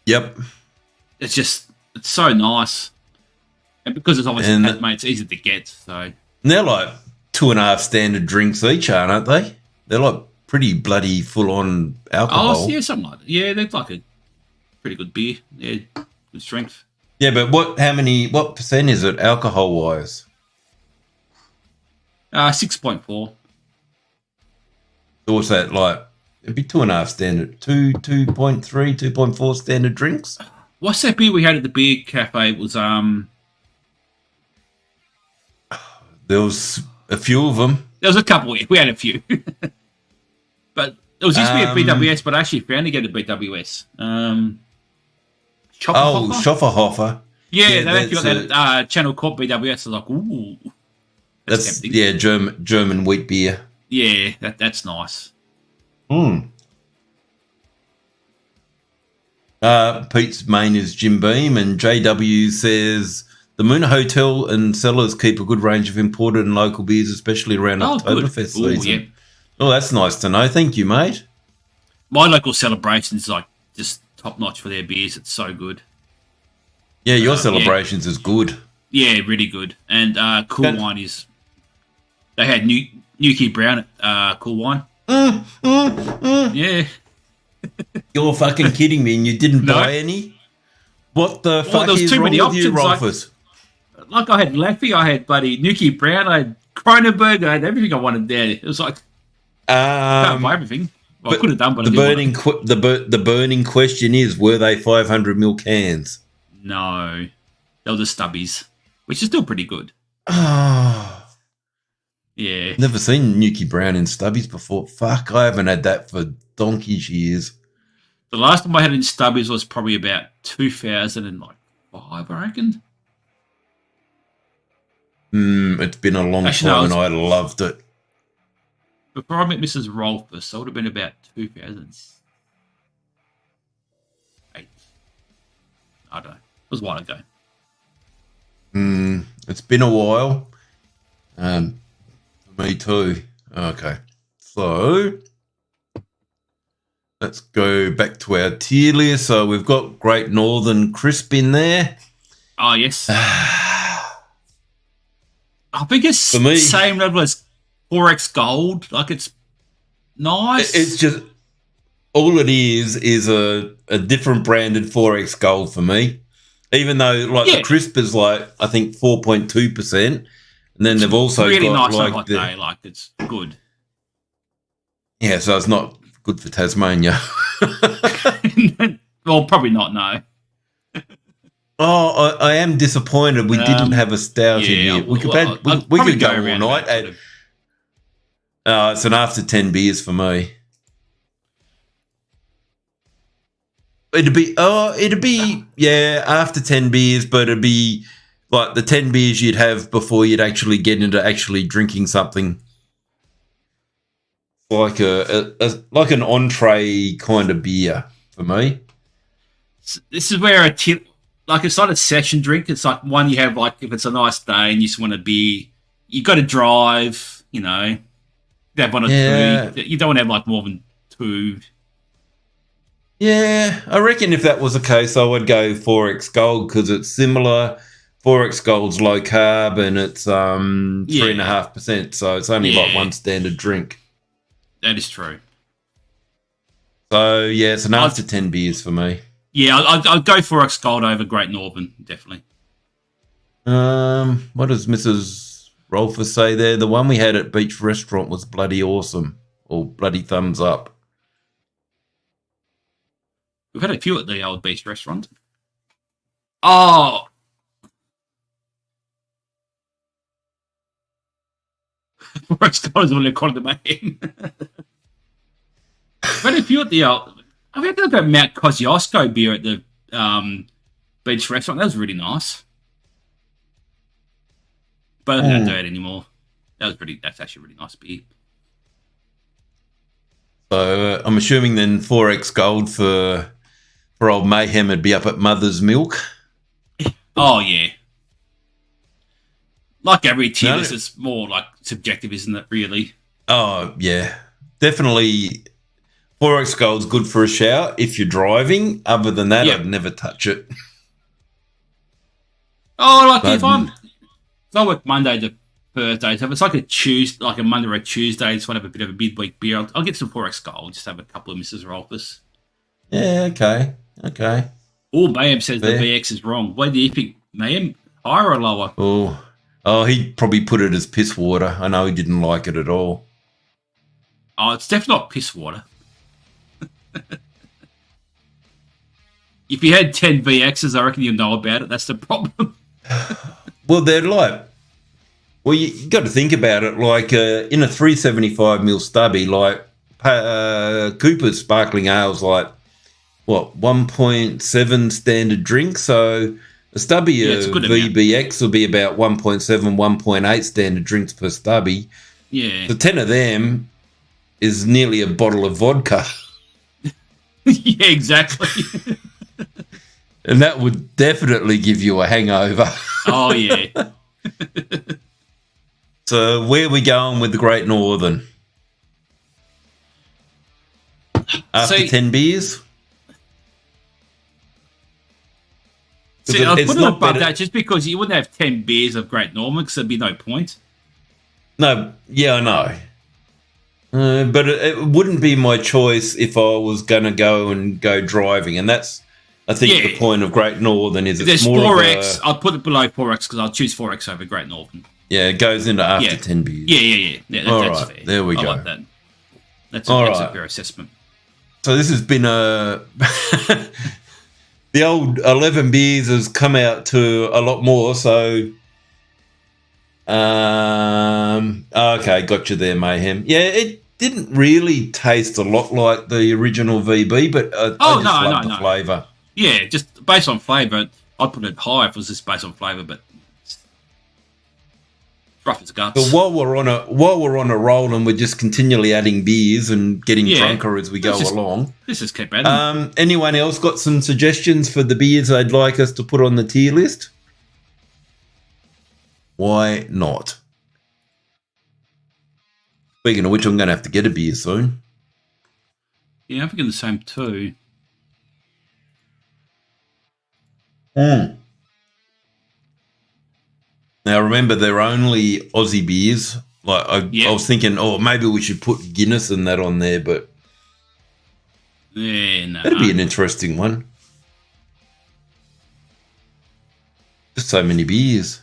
[SPEAKER 2] Yep.
[SPEAKER 1] It's so nice. And because it's obviously pet, mate, it's easy to get. So.
[SPEAKER 2] And they're like 2.5 standard drinks each, aren't they? They're like pretty bloody full-on alcohol.
[SPEAKER 1] Oh, yeah, something like that. Yeah, they're like a pretty good beer. Yeah, good strength.
[SPEAKER 2] Yeah, but what percent is it alcohol-wise?
[SPEAKER 1] 6.4.
[SPEAKER 2] So what's that like? It'd be 2.5 standard, 2.3, 2.4 standard drinks.
[SPEAKER 1] What's that beer we had at the beer cafe? It was
[SPEAKER 2] There was a few of them.
[SPEAKER 1] There was a couple. We had a few, but it was used to be a BWS, but I actually found to get a BWS.
[SPEAKER 2] Schofferhofer.
[SPEAKER 1] Yeah, they actually got that Channel Corp BWS. I was like, ooh.
[SPEAKER 2] That's German wheat beer.
[SPEAKER 1] Yeah, that's nice.
[SPEAKER 2] Pete's main is Jim Beam, and JW says the Moona Hotel and Cellars keep a good range of imported and local beers, especially around Oktoberfest season. Yeah. Oh, that's nice to know. Thank you, mate.
[SPEAKER 1] My local celebrations like just top notch for their beers. It's so good.
[SPEAKER 2] Yeah, your celebrations is good.
[SPEAKER 1] Yeah, really good. And Cool Wine is. They had Nuki Brown at Cool Wine. Yeah.
[SPEAKER 2] You're fucking kidding me, and you didn't buy any? What the fuck is wrong with you, Rolfus?
[SPEAKER 1] Like I had Laffy, I had bloody Nuki Brown, I had Kronenberg, I had everything I wanted there. It was like can't buy everything. Well, I could have done, but
[SPEAKER 2] the burning question is: were they 500ml cans?
[SPEAKER 1] No, they were the stubbies, which is still pretty good.
[SPEAKER 2] Oh.
[SPEAKER 1] Yeah.
[SPEAKER 2] Never seen Nuki Brown in stubbies before. Fuck, I haven't had that for donkey's years.
[SPEAKER 1] The last time I had it in stubbies was probably about 2005, I reckon.
[SPEAKER 2] It's been a long time, and I loved it.
[SPEAKER 1] Before I met Mrs. Rolfus, I would have been about 2008. I don't know. It was a while ago.
[SPEAKER 2] It's been a while. For me too. Okay. So let's go back to our tier list. So we've got Great Northern Crisp in there.
[SPEAKER 1] Oh, yes. I think it's the same level as 4X Gold. Like, it's nice.
[SPEAKER 2] It's just, all it is a different branded 4X Gold for me. Even though, the crisp is I think 4.2%. And then they've also
[SPEAKER 1] really
[SPEAKER 2] got
[SPEAKER 1] nice on a hot day. It's good.
[SPEAKER 2] Yeah, so it's not good for Tasmania.
[SPEAKER 1] Well, probably not, no.
[SPEAKER 2] Oh, I am disappointed we didn't have a stout in here. We could go all night. It's an after 10 beers for me. It'd be after 10 beers, but it'd be like the 10 beers you'd have before you'd actually get into actually drinking something. Like like an entree kind of beer for me.
[SPEAKER 1] This is where it's not a session drink. It's like one you have if it's a nice day and you just want to be, you got to drive, you have one or two. You don't want to have more than two.
[SPEAKER 2] Yeah, I reckon if that was the case, I would go 4X Gold because it's similar. 4X Gold's low carb and it's 3.5%, so it's only one standard drink.
[SPEAKER 1] That is true.
[SPEAKER 2] So it's an after 10 beers for me.
[SPEAKER 1] Yeah, I'd go 4X Gold over Great Northern, definitely.
[SPEAKER 2] What does Mrs. Rolfus say there? The one we had at Beach Restaurant was bloody awesome, or bloody thumbs up.
[SPEAKER 1] We've had a few at the old Beach Restaurant. Oh! 4X Gold is only according to my name. We've had a few at the old... I've had a Mount Kosciuszko beer at the Beach Restaurant. That was really nice. But I don't do it anymore. That's actually a really nice beer.
[SPEAKER 2] So I'm assuming then 4X Gold for old Mayhem would be up at Mother's Milk.
[SPEAKER 1] Oh, yeah. Like every tier list, it's more subjective, isn't it, really?
[SPEAKER 2] Oh, yeah. Definitely 4X Gold's good for a shower if you're driving. Other than that, I'd never touch it.
[SPEAKER 1] Oh, if I work Monday to Thursday, so if it's a Monday or a Tuesday, just want to have a bit of a midweek beer, I'll get some 4X Gold, just have a couple of Mrs. Rolfus.
[SPEAKER 2] Yeah, okay.
[SPEAKER 1] All Mayhem says the VX is wrong. What do you think, Mayhem? Higher or lower?
[SPEAKER 2] Oh, he'd probably put it as piss water. I know he didn't like it at all.
[SPEAKER 1] Oh, it's definitely not piss water. If you had 10 VXs, I reckon you'd know about it. That's the problem.
[SPEAKER 2] Well, they're you got to think about it. In a 375ml stubby, Cooper's Sparkling Ale's 1.7 standard drink. So a stubby of VBX will be about 1.7, 1.8 standard drinks per stubby.
[SPEAKER 1] Yeah.
[SPEAKER 2] The 10 of them is nearly a bottle of vodka.
[SPEAKER 1] Yeah, exactly.
[SPEAKER 2] And that would definitely give you a hangover.
[SPEAKER 1] Oh, yeah.
[SPEAKER 2] So where are we going with the Great Northern? After 10 beers?
[SPEAKER 1] See, I'll put it above that just because you wouldn't have 10 beers of Great Northern because there'd be no point.
[SPEAKER 2] No, yeah, I know. But it wouldn't be my choice if I was going to go driving. And that's, I think, the point of Great Northern is it's more
[SPEAKER 1] 4X. I'll put it below 4X because I'll choose 4X over Great Northern.
[SPEAKER 2] Yeah, it goes into after 10 beers.
[SPEAKER 1] Yeah, that's fair.
[SPEAKER 2] There we go.
[SPEAKER 1] I like that. That's a fair assessment.
[SPEAKER 2] So this has been the old 11 beers has come out to a lot more. So, okay, got you there, Mayhem. Yeah, didn't really taste a lot like the original VB, but I just love the flavour.
[SPEAKER 1] Yeah, just based on flavour, I'd put it high if it was just based on flavour, but it's rough as guts.
[SPEAKER 2] But while we're on a roll and we're just continually adding beers and getting drunker as we go along.
[SPEAKER 1] Let's just keep adding.
[SPEAKER 2] Anyone else got some suggestions for the beers they'd like us to put on the tier list? Why not? Speaking of which, I'm going to have to get a beer soon.
[SPEAKER 1] Yeah, I'm thinking the same too.
[SPEAKER 2] Now, remember, they're only Aussie beers. Like I was thinking, maybe we should put Guinness and that on there, but that'd be an interesting one. Just so many beers.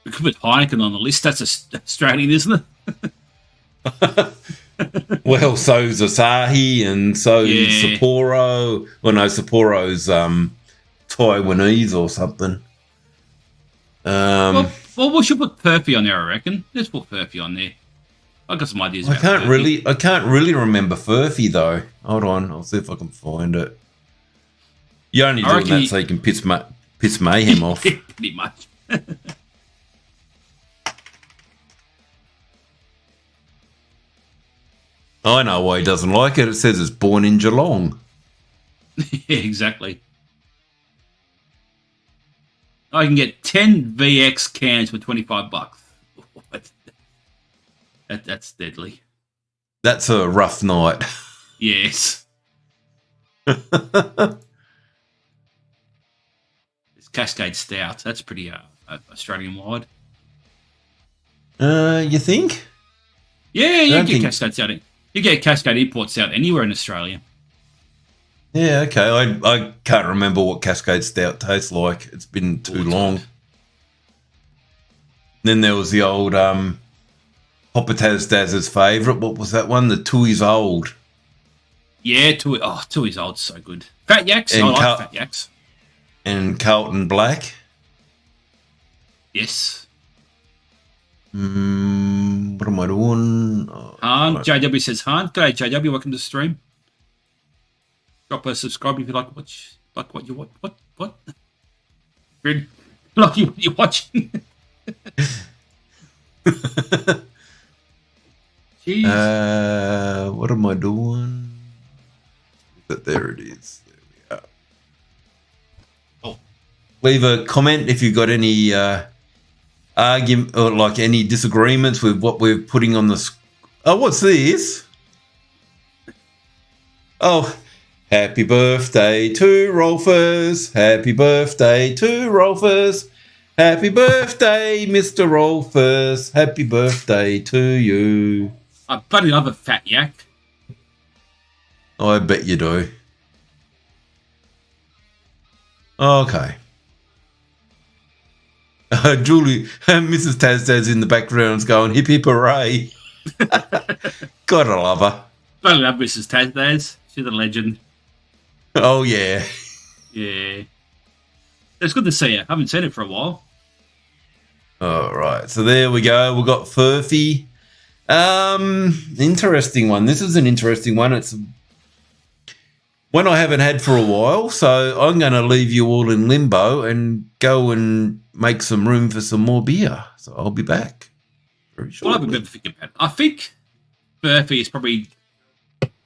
[SPEAKER 1] We could put Heineken on the list. That's Australian, isn't it?
[SPEAKER 2] Well, so's Asahi and so's Sapporo. Well, no, Sapporo's Taiwanese or something.
[SPEAKER 1] Well, we should put Perfy on there, I reckon. Let's put Perfy on there. I've got some ideas about Perfy.
[SPEAKER 2] I can't really remember Furphy, though. Hold on, I'll see if I can find it. You're only doing that so you can piss Mayhem off.
[SPEAKER 1] Pretty much.
[SPEAKER 2] I know why he doesn't like it. It says it's born in Geelong.
[SPEAKER 1] Yeah, exactly. I can get 10 VX cans for $25. That's deadly.
[SPEAKER 2] That's a rough night.
[SPEAKER 1] Yes. It's Cascade Stout. That's pretty Australian-wide.
[SPEAKER 2] You think?
[SPEAKER 1] Yeah, you get Cascade Stout. You get Cascade Imports out anywhere in Australia.
[SPEAKER 2] Yeah, okay. I can't remember what Cascade Stout tastes like. It's been too long. Then there was the old Hoppataz Daz's favourite. What was that one? The Tooheys Old.
[SPEAKER 1] Yeah, Tooheys Old's so good. Fat Yaks. I like Fat Yaks.
[SPEAKER 2] And Carlton Black.
[SPEAKER 1] Yes.
[SPEAKER 2] What am I doing?
[SPEAKER 1] Han, JW says, Han, g'day JW, welcome to the stream. Drop a subscribe if you like what you watch. What? Like you're watching.
[SPEAKER 2] Jeez. What am I doing? But there it is. There we are. Oh. Leave a comment if you've got any argument or like any disagreements with what we're putting on the. Oh, what's this? Oh. Happy birthday to Rolfus. Happy birthday to Rolfus. Happy birthday, Mr. Rolfus. Happy birthday to you.
[SPEAKER 1] I bloody love a fat yak.
[SPEAKER 2] I bet you do. Okay. Julie, Mrs. Tazdaz in the background is going hip hip hooray. Gotta love her.
[SPEAKER 1] I love Mrs. Tazdaz. She's a legend.
[SPEAKER 2] Oh, yeah.
[SPEAKER 1] Yeah. It's good to see you. I haven't seen it for a while.
[SPEAKER 2] All right. So there we go. We've got Furphy. Interesting one. This is an interesting one. It's one I haven't had for a while. So I'm going to leave you all in limbo and go and make some room for some more beer. So I'll be back very shortly.
[SPEAKER 1] Well, I've been thinking about it. I think Furphy is probably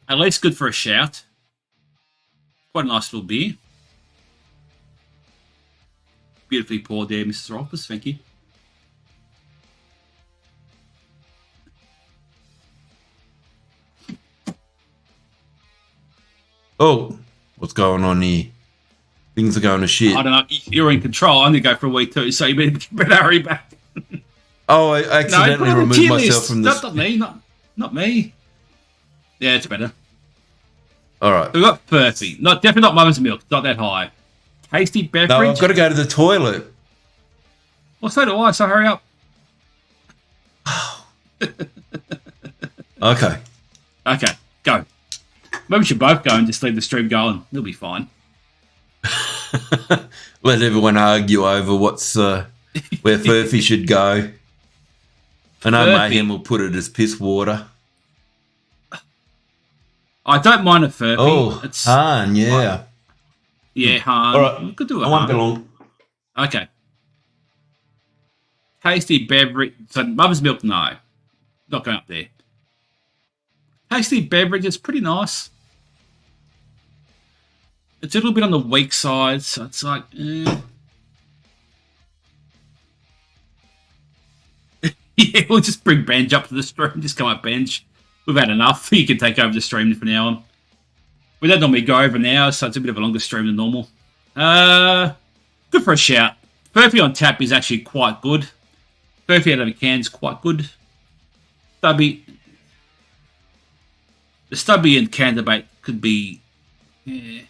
[SPEAKER 1] at least good for a shout. Quite a nice little beer. Beautifully poured there, Mrs. Rolfus. Thank you.
[SPEAKER 2] Oh, what's going on here? Things are going to shit.
[SPEAKER 1] I don't know. You're in control. I'm going to go for a week too, so you better hurry back.
[SPEAKER 2] Oh, I accidentally removed myself from this.
[SPEAKER 1] Not me. Not me. Yeah, it's better.
[SPEAKER 2] All right.
[SPEAKER 1] We've got Furphy. Definitely not Mother's Milk. Not that high. Tasty beverage.
[SPEAKER 2] No, I've got to go to the toilet.
[SPEAKER 1] Well, so do I, so hurry up.
[SPEAKER 2] Okay,
[SPEAKER 1] go. Maybe we should both go and just leave the stream going. It'll be fine.
[SPEAKER 2] Let everyone argue over what's where Furphy should go. I know Mayhem will put it as piss water.
[SPEAKER 1] I don't mind a Furphy.
[SPEAKER 2] Oh, it's Han, yeah.
[SPEAKER 1] Yeah, Han.
[SPEAKER 2] All right.
[SPEAKER 1] Could do a
[SPEAKER 2] I won't be long.
[SPEAKER 1] Okay. Tasty beverage. So mother's milk, no. Not going up there. Tasty beverage is pretty nice. It's a little bit on the weak side, so it's like, yeah, we'll just bring Benj up to the stream. Just come up, Benj. We've had enough. You can take over the stream from now on. We don't normally go over an hour, so it's a bit of a longer stream than normal. Good for a shout. Furphy on tap is actually quite good. Furphy out of a can is quite good. Stubby. The stubby and can debate could be... Yeah.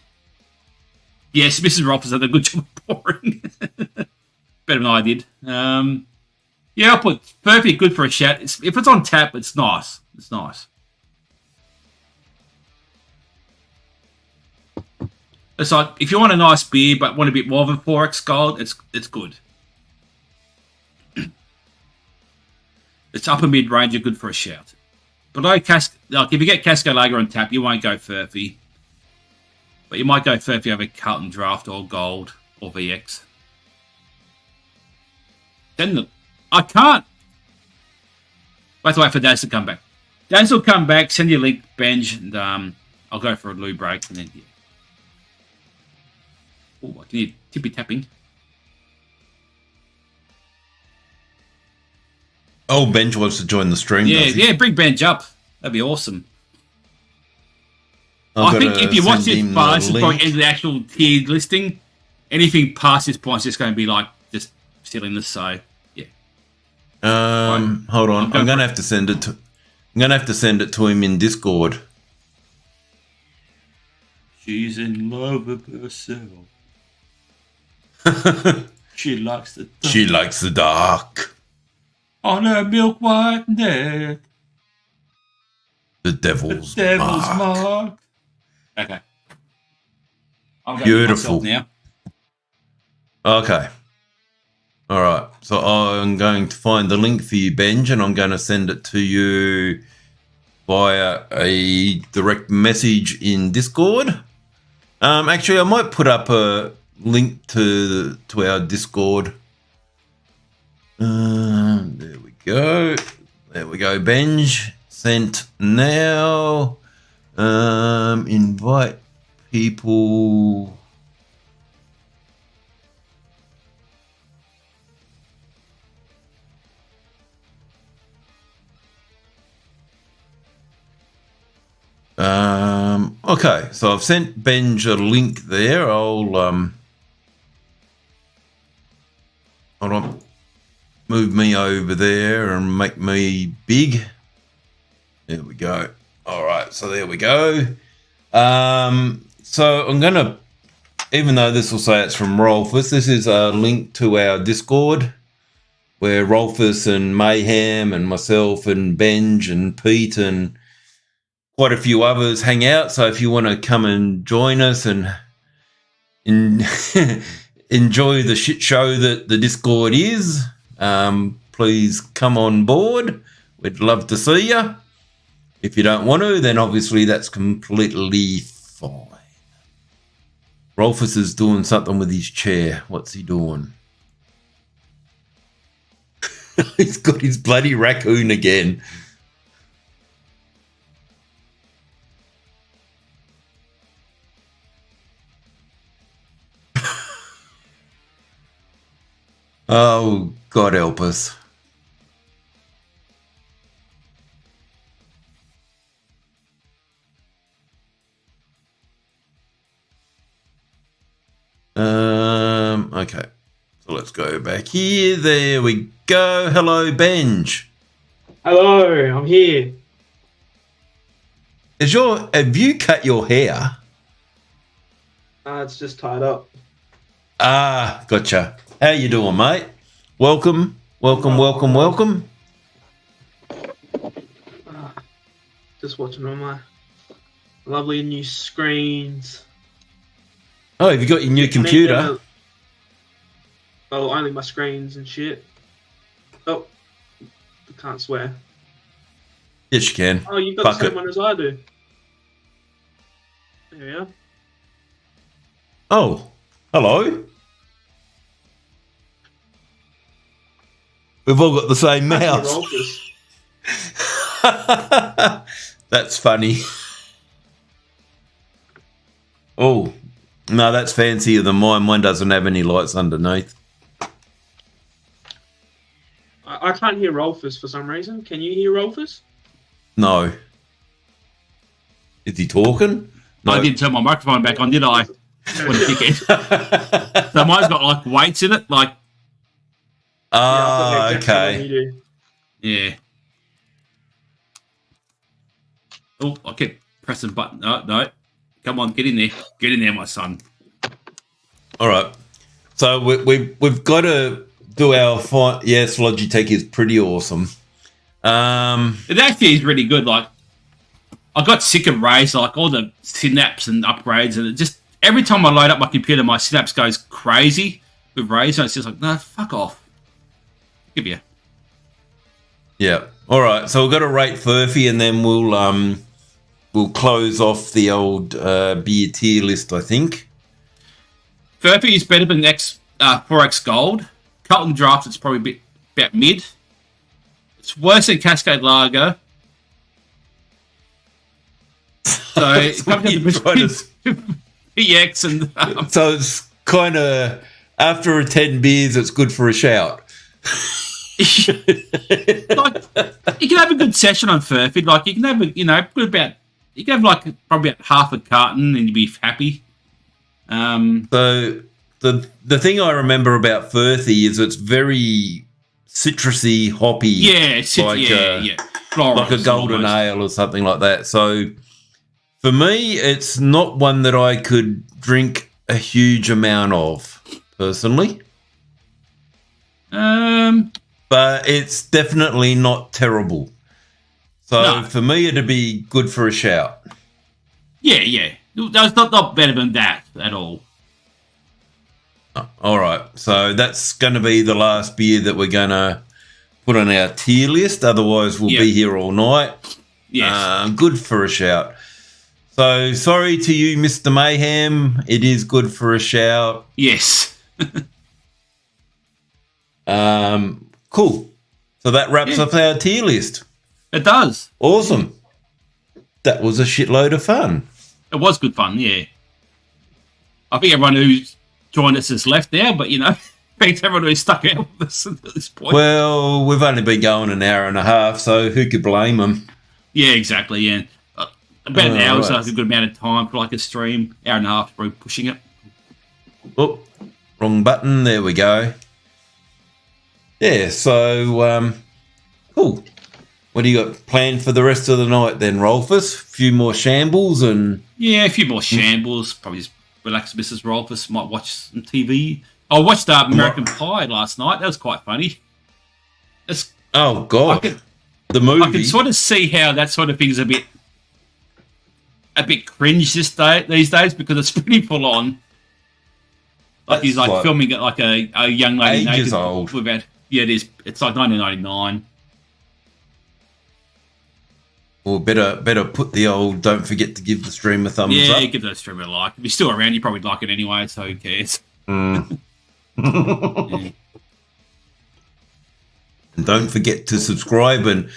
[SPEAKER 1] Yes, Mrs. Rolfus did a good job of pouring. Better than I did. Yeah, I'll put Furphy good for a shout. If it's on tap, it's nice. It's nice. It's like, if you want a nice beer but want a bit more of a 4X gold, it's good. It's upper mid-range, good for a shout. But like if you get Casco Lager on tap, you won't go Furphy. But you might go Furphy over Carlton Draft or Gold or VX. Then I can't. I have to wait for Daz to come back. Daz will come back, send you a link, Benj, and I'll go for a loo break and then, yeah. Oh, I can hear tippy tapping.
[SPEAKER 2] Oh, Benj wants to join the stream.
[SPEAKER 1] Yeah, bring Benj up. That'd be awesome. I think if you watch this far, this is probably into the actual tiered listing. Anything past this point is just going to be like just silliness. So yeah.
[SPEAKER 2] Hold on. I'm going to have to send it to. I'm going to have to send it to him in Discord.
[SPEAKER 1] She's in love with herself. She likes the dark.
[SPEAKER 2] She likes the dark.
[SPEAKER 1] On her milk white neck.
[SPEAKER 2] The devil's
[SPEAKER 1] mark. Okay. I'm
[SPEAKER 2] beautiful
[SPEAKER 1] now.
[SPEAKER 2] Okay. All right. So I'm going to find the link for you, Benj, and I'm going to send it to you via a direct message in Discord. Actually, I might put up a link to our Discord. There we go. There we go, Benj. Sent now. Invite people. Okay, so I've sent Benj a link there. I'll hold on. Move me over there and make me big. There we go. All right, so there we go. So I'm going to, even though this will say it's from Rolfus, this is a link to our Discord where Rolfus and Mayhem and myself and Benj and Pete and quite a few others hang out. So if you want to come and join us and enjoy the shit show that the Discord is, please come on board. We'd love to see you. If you don't want to, then obviously that's completely fine. Rolfus is doing something with his chair. What's he doing? He's got his bloody raccoon again. Oh, God help us. Okay. So let's go back here. There we go. Hello, Benj.
[SPEAKER 3] Hello, I'm here.
[SPEAKER 2] Have you cut your hair?
[SPEAKER 3] It's just tied up.
[SPEAKER 2] Ah, gotcha. How you doing, mate? Welcome.
[SPEAKER 3] Just watching on my lovely new screens.
[SPEAKER 2] Oh, have you got your new computer?
[SPEAKER 3] Oh, only my screens and shit. Oh, I can't swear.
[SPEAKER 2] Yes, you can.
[SPEAKER 3] Oh, you've got the same one as I do. There we are.
[SPEAKER 2] Oh, hello. We've all got the same mouth. That's funny. Oh, no, that's fancier than mine. Mine doesn't have any lights underneath.
[SPEAKER 3] I can't hear Rolfus for some reason. Can you hear Rolfus?
[SPEAKER 2] No. Is he talking? No.
[SPEAKER 1] I didn't turn my microphone back on, did I? What a dickhead. So mine's got like weights in it, like.
[SPEAKER 2] Ah, okay.
[SPEAKER 1] Yeah. Oh, I kept pressing button. No, no. Come on, get in there. Get in there, my son.
[SPEAKER 2] All right. So we've got to do our fight. Yes, Logitech is pretty awesome.
[SPEAKER 1] It actually is really good. Like, I got sick of Razer, like all the Synapse and upgrades, and it just every time I load up my computer, my Synapse goes crazy with Razer. It's just like, no, fuck off. Give you.
[SPEAKER 2] Yeah. All right. So we've got to rate Furphy, and then we'll close off the old beer tier list, I think.
[SPEAKER 1] Furphy is better than 4X Gold. Carlton Draft, it's probably about mid. It's worse than Cascade Lager. So it comes down to PX and...
[SPEAKER 2] So it's kind of, after a 10 beers, it's good for a shout.
[SPEAKER 1] Like, you can have a good session on Furphy. Like, you can have you can have like probably about half a carton and you'd be happy.
[SPEAKER 2] So the thing I remember about Furphy is it's very citrusy, hoppy.
[SPEAKER 1] Yeah, Floral,
[SPEAKER 2] like a golden ale or something like that. So for me, it's not one that I could drink a huge amount of, personally. But it's definitely not terrible. So for me, it'd be good for a shout.
[SPEAKER 1] Yeah. That's not better than that at all.
[SPEAKER 2] All right. So that's going to be the last beer that we're going to put on our tier list. Otherwise, we'll be here all night.
[SPEAKER 1] Yes.
[SPEAKER 2] Good for a shout. So sorry to you, Mr. Mayhem. It is good for a shout.
[SPEAKER 1] Yes.
[SPEAKER 2] Cool. So that wraps up our tier list.
[SPEAKER 1] It does.
[SPEAKER 2] Awesome. That was a shitload of fun.
[SPEAKER 1] It was good fun, yeah. I think everyone who's joined us has left now, but, thanks everyone who's stuck out with us at this point.
[SPEAKER 2] Well, we've only been going an hour and a half, so who could blame them?
[SPEAKER 1] Yeah, exactly, yeah. About an hour is like a good amount of time for like a stream. Hour and a half, probably pushing it.
[SPEAKER 2] Oh, wrong button. There we go. Yeah, so, cool. What do you got planned for the rest of the night then, Rolfus? A few more shambles and...
[SPEAKER 1] Yeah, a few more shambles. Probably just relax Mrs. Rolfus. Might watch some TV. I watched American Pie last night. That was quite funny.
[SPEAKER 2] Oh, God. The movie.
[SPEAKER 1] I can sort of see how that sort of thing's a bit cringe these days because it's pretty full on. Like he's like filming it like a young lady
[SPEAKER 2] ages old.
[SPEAKER 1] Yeah, it is. It's like 1999.
[SPEAKER 2] Well, better put the old don't forget to give the stream a thumbs up.
[SPEAKER 1] Yeah, give the stream a like. If you're still around, you probably like it anyway, so who cares?
[SPEAKER 2] Yeah. And don't forget to subscribe and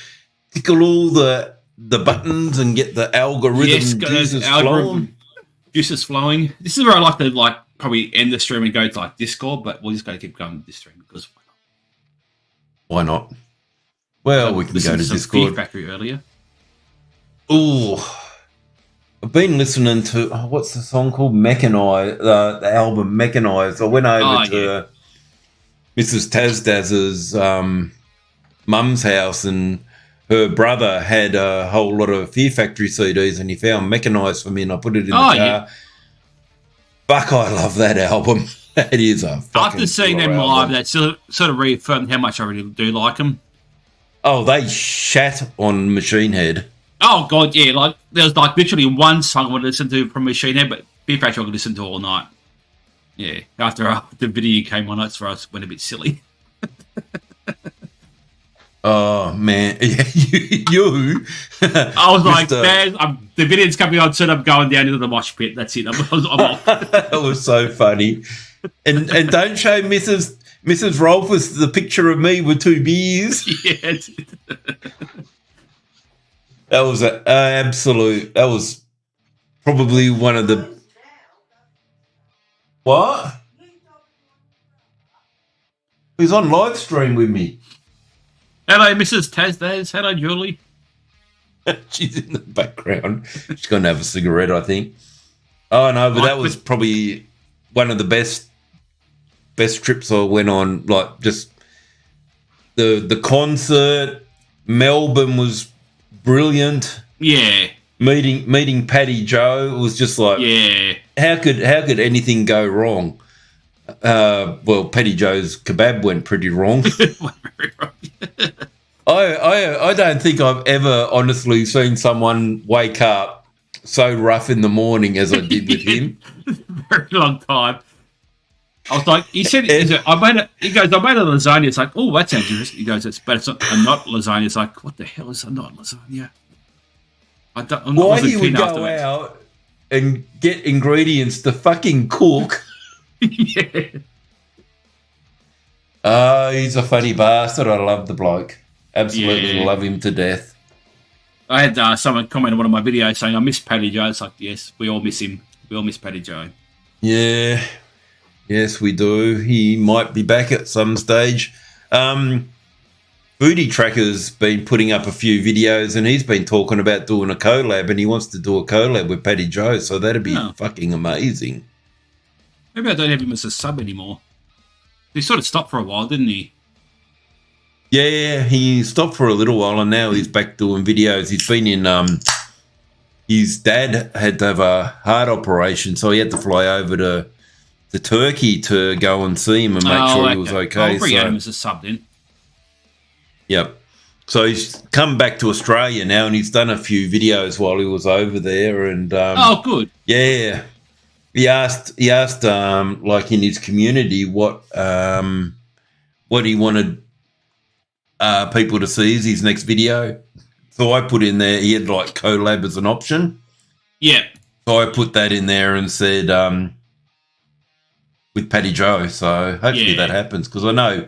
[SPEAKER 2] tickle all the buttons and get the algorithm
[SPEAKER 1] juices flowing. This is where I like to probably end the stream and go to Discord, but we'll just go keep going with this stream because
[SPEAKER 2] why not? Well, we can go to Discord.
[SPEAKER 1] Fear Factory earlier.
[SPEAKER 2] Oh, I've been listening to what's the song called? Mechanized, the album Mechanized. I went over to Mrs. Tazdaz's mum's house, and her brother had a whole lot of Fear Factory CDs, and he found Mechanized for me, and I put it in the car. Yeah. Fuck, I love that album. It is a fucking
[SPEAKER 1] after seeing them live, that sort of reaffirmed how much I really do like them.
[SPEAKER 2] Oh, they shat on Machine Head.
[SPEAKER 1] Oh, God, yeah. Like, there was, literally one song I would listen to from Machine Head, but Fear Factory I could listen to all night. Yeah. After the video came on, that's where I went a bit silly.
[SPEAKER 2] Oh man, yeah, you.
[SPEAKER 1] I was like, "Man, the video's coming on soon. I'm going down into the mosh pit. That's it. I'm off."
[SPEAKER 2] That was so funny. And don't show Mrs. Rolfus the picture of me with 2 beers.
[SPEAKER 1] Yeah.
[SPEAKER 2] That was an absolute. That was probably one of the. What? He's on live stream with me.
[SPEAKER 1] Hello, Mrs. Tazdaz. Hello, Julie.
[SPEAKER 2] She's in the background. She's going to have a cigarette, I think. Oh no, but that was probably one of the best trips I went on. Like just the concert. Melbourne was brilliant.
[SPEAKER 1] Yeah.
[SPEAKER 2] Meeting Paddy Joe was just like,
[SPEAKER 1] yeah.
[SPEAKER 2] How could anything go wrong? Well, Paddy Joe's kebab went pretty wrong. I don't think I've ever honestly seen someone wake up so rough in the morning as I did with him.
[SPEAKER 1] Very long time. I was like, he said, I made a lasagna. It's like, oh, that sounds interesting. He goes, but it's not lasagna. It's like, what the hell is not lasagna?
[SPEAKER 2] Why he would go out and get ingredients to fucking cook?
[SPEAKER 1] Yeah.
[SPEAKER 2] Oh, he's a funny bastard. I love the bloke. Absolutely love him to death.
[SPEAKER 1] I had someone comment on one of my videos saying, I miss Paddy Joe. It's like, yes, we all miss him. We all miss Paddy Joe.
[SPEAKER 2] Yeah. Yes, we do. He might be back at some stage. Foodie Tracker's been putting up a few videos and he's been talking about doing a collab and he wants to do a collab with Paddy Joe, so that'd be fucking amazing.
[SPEAKER 1] Maybe I don't have him as a sub anymore. He sort of stopped for a while, didn't he?
[SPEAKER 2] Yeah, he stopped for a little while and now he's back doing videos. He's been in... his dad had to have a heart operation, so he had to fly over to Turkey to go and see him and make sure he was okay.
[SPEAKER 1] I'll bring him as a sub then.
[SPEAKER 2] Yep. So he's come back to Australia now and he's done a few videos while he was over there. And
[SPEAKER 1] good.
[SPEAKER 2] Yeah. He asked like in his community what he wanted people to see as his next video. So I put in there, he had like collab as an option.
[SPEAKER 1] Yeah.
[SPEAKER 2] So I put that in there and said with Paddy Joe. So hopefully that happens because I know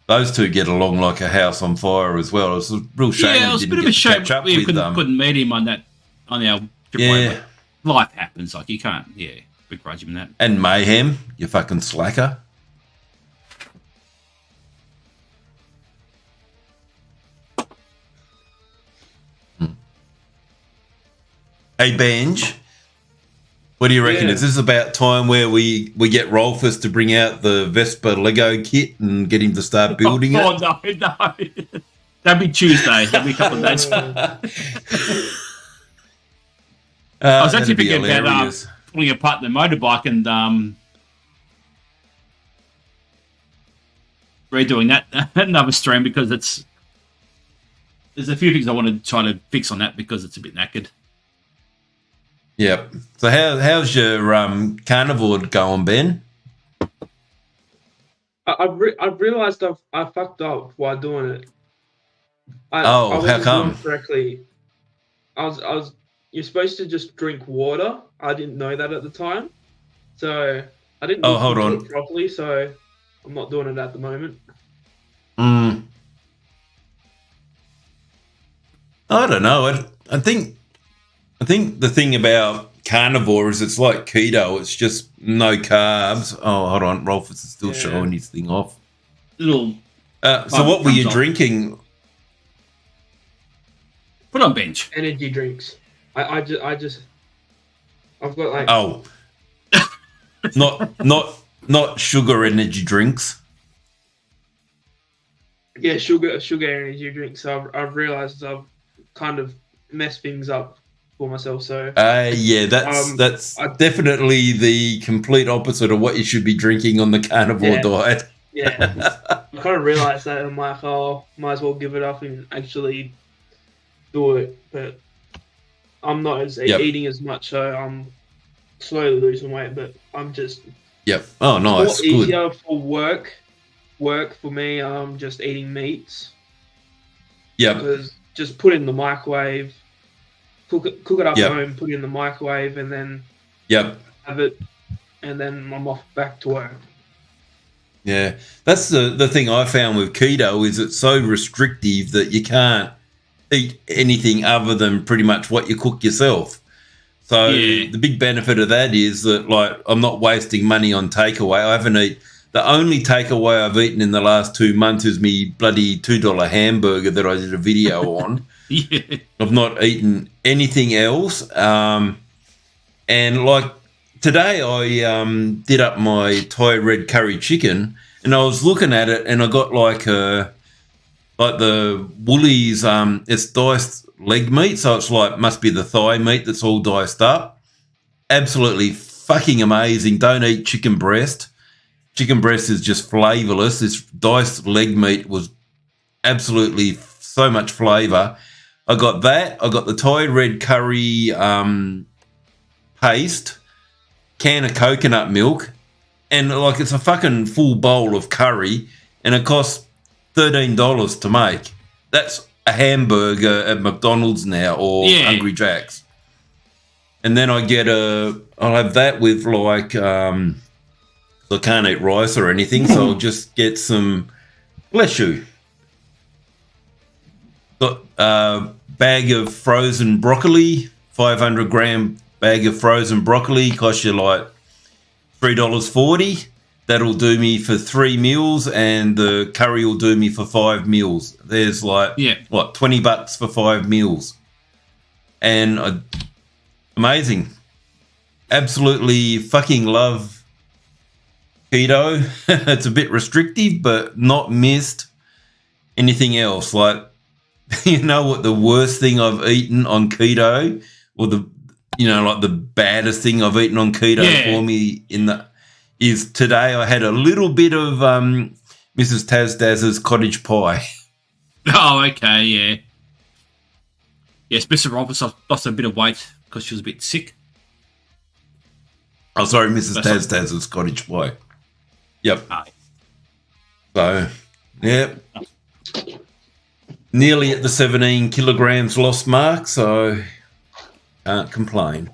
[SPEAKER 2] those two get along like a house on fire as well. It was a real shame.
[SPEAKER 1] Yeah, it was a bit of a shame we couldn't meet him on our trip.
[SPEAKER 2] Yeah.
[SPEAKER 1] Life happens. Like, you can't, begrudge him in that.
[SPEAKER 2] And Mayhem, you fucking slacker. Hey, Benj, what do you reckon? Is this about time where we get Rolfus to bring out the Vespa Lego kit and get him to start building it?
[SPEAKER 1] Oh, no. That'd be Tuesday. That'd be a couple of days. I was actually thinking about pulling apart the motorbike and redoing that another stream because there's a few things I want to try to fix on that because it's a bit knackered.
[SPEAKER 2] Yep. So how's your carnivore going, Ben?
[SPEAKER 3] I've realised I fucked up while doing it. I
[SPEAKER 2] how come?
[SPEAKER 3] Doing it correctly. You're supposed to just drink water. I didn't know that at the time, so I didn't do it properly. So I'm not doing it at the moment.
[SPEAKER 2] I don't know. I think the thing about carnivore is it's like keto. It's just no carbs. Oh, hold on. Rolfus is still showing his thing off.
[SPEAKER 1] So
[SPEAKER 2] what were you drinking?
[SPEAKER 1] Put on bench.
[SPEAKER 3] Energy drinks. I've got like...
[SPEAKER 2] Oh. not sugar energy drinks.
[SPEAKER 3] Yeah, sugar energy drinks. So I've realised I've kind of messed things up for myself. So
[SPEAKER 2] that's definitely the complete opposite of what you should be drinking on the carnivore diet.
[SPEAKER 3] Yeah, I kind of realised that. I'm like, might as well give it up and actually do it. But I'm not eating as much, so I'm slowly losing weight. But I'm just
[SPEAKER 2] Oh, nice.
[SPEAKER 3] It's more easier for work for me. Just eating meats.
[SPEAKER 2] Yeah.
[SPEAKER 3] Because just put it in the microwave, cook it up at home, put it in the microwave, and then have it, and then I'm off back to work.
[SPEAKER 2] Yeah, that's the thing I found with keto is it's so restrictive that you can't eat anything other than pretty much what you cook yourself. So the big benefit of that is that, like, I'm not wasting money on takeaway. I haven't eaten. The only takeaway I've eaten in the last 2 months is me bloody $2 hamburger that I did a video on. I've not eaten anything else. And like today I did up my Thai red curry chicken, and I was looking at it, and I got like the Woolies, it's diced leg meat, so it's like must be the thigh meat that's all diced up. Absolutely fucking amazing. Don't eat chicken breast. Chicken breast is just flavourless. This diced leg meat was absolutely so much flavour. I got that. I got the Thai red curry paste, can of coconut milk, and like it's a fucking full bowl of curry, and it costs $13 to make. That's a hamburger at McDonald's now or Hungry Jack's. And then I'll have that with like, I can't eat rice or anything, so I'll just get some, bless you, got a bag of frozen broccoli, 500 gram bag of frozen broccoli, costs you like $3.40. That'll do me for 3 meals, and the curry will do me for 5 meals. There's like, what, $20 for 5 meals. And amazing. Absolutely fucking love keto. It's a bit restrictive, but not missed anything else. Like, you know what the worst thing I've eaten on keto, or like the baddest thing I've eaten on keto for me is today I had a little bit of Mrs. Tazdaz's cottage pie.
[SPEAKER 1] Oh, okay, yeah. Yes, Mr. Rolfus lost a bit of weight because she was a bit sick.
[SPEAKER 2] Oh, sorry, Mrs. Tazdaz's cottage pie. Yep.
[SPEAKER 1] Aye.
[SPEAKER 2] So, yep. Nearly at the 17 kilograms lost mark, so can't complain.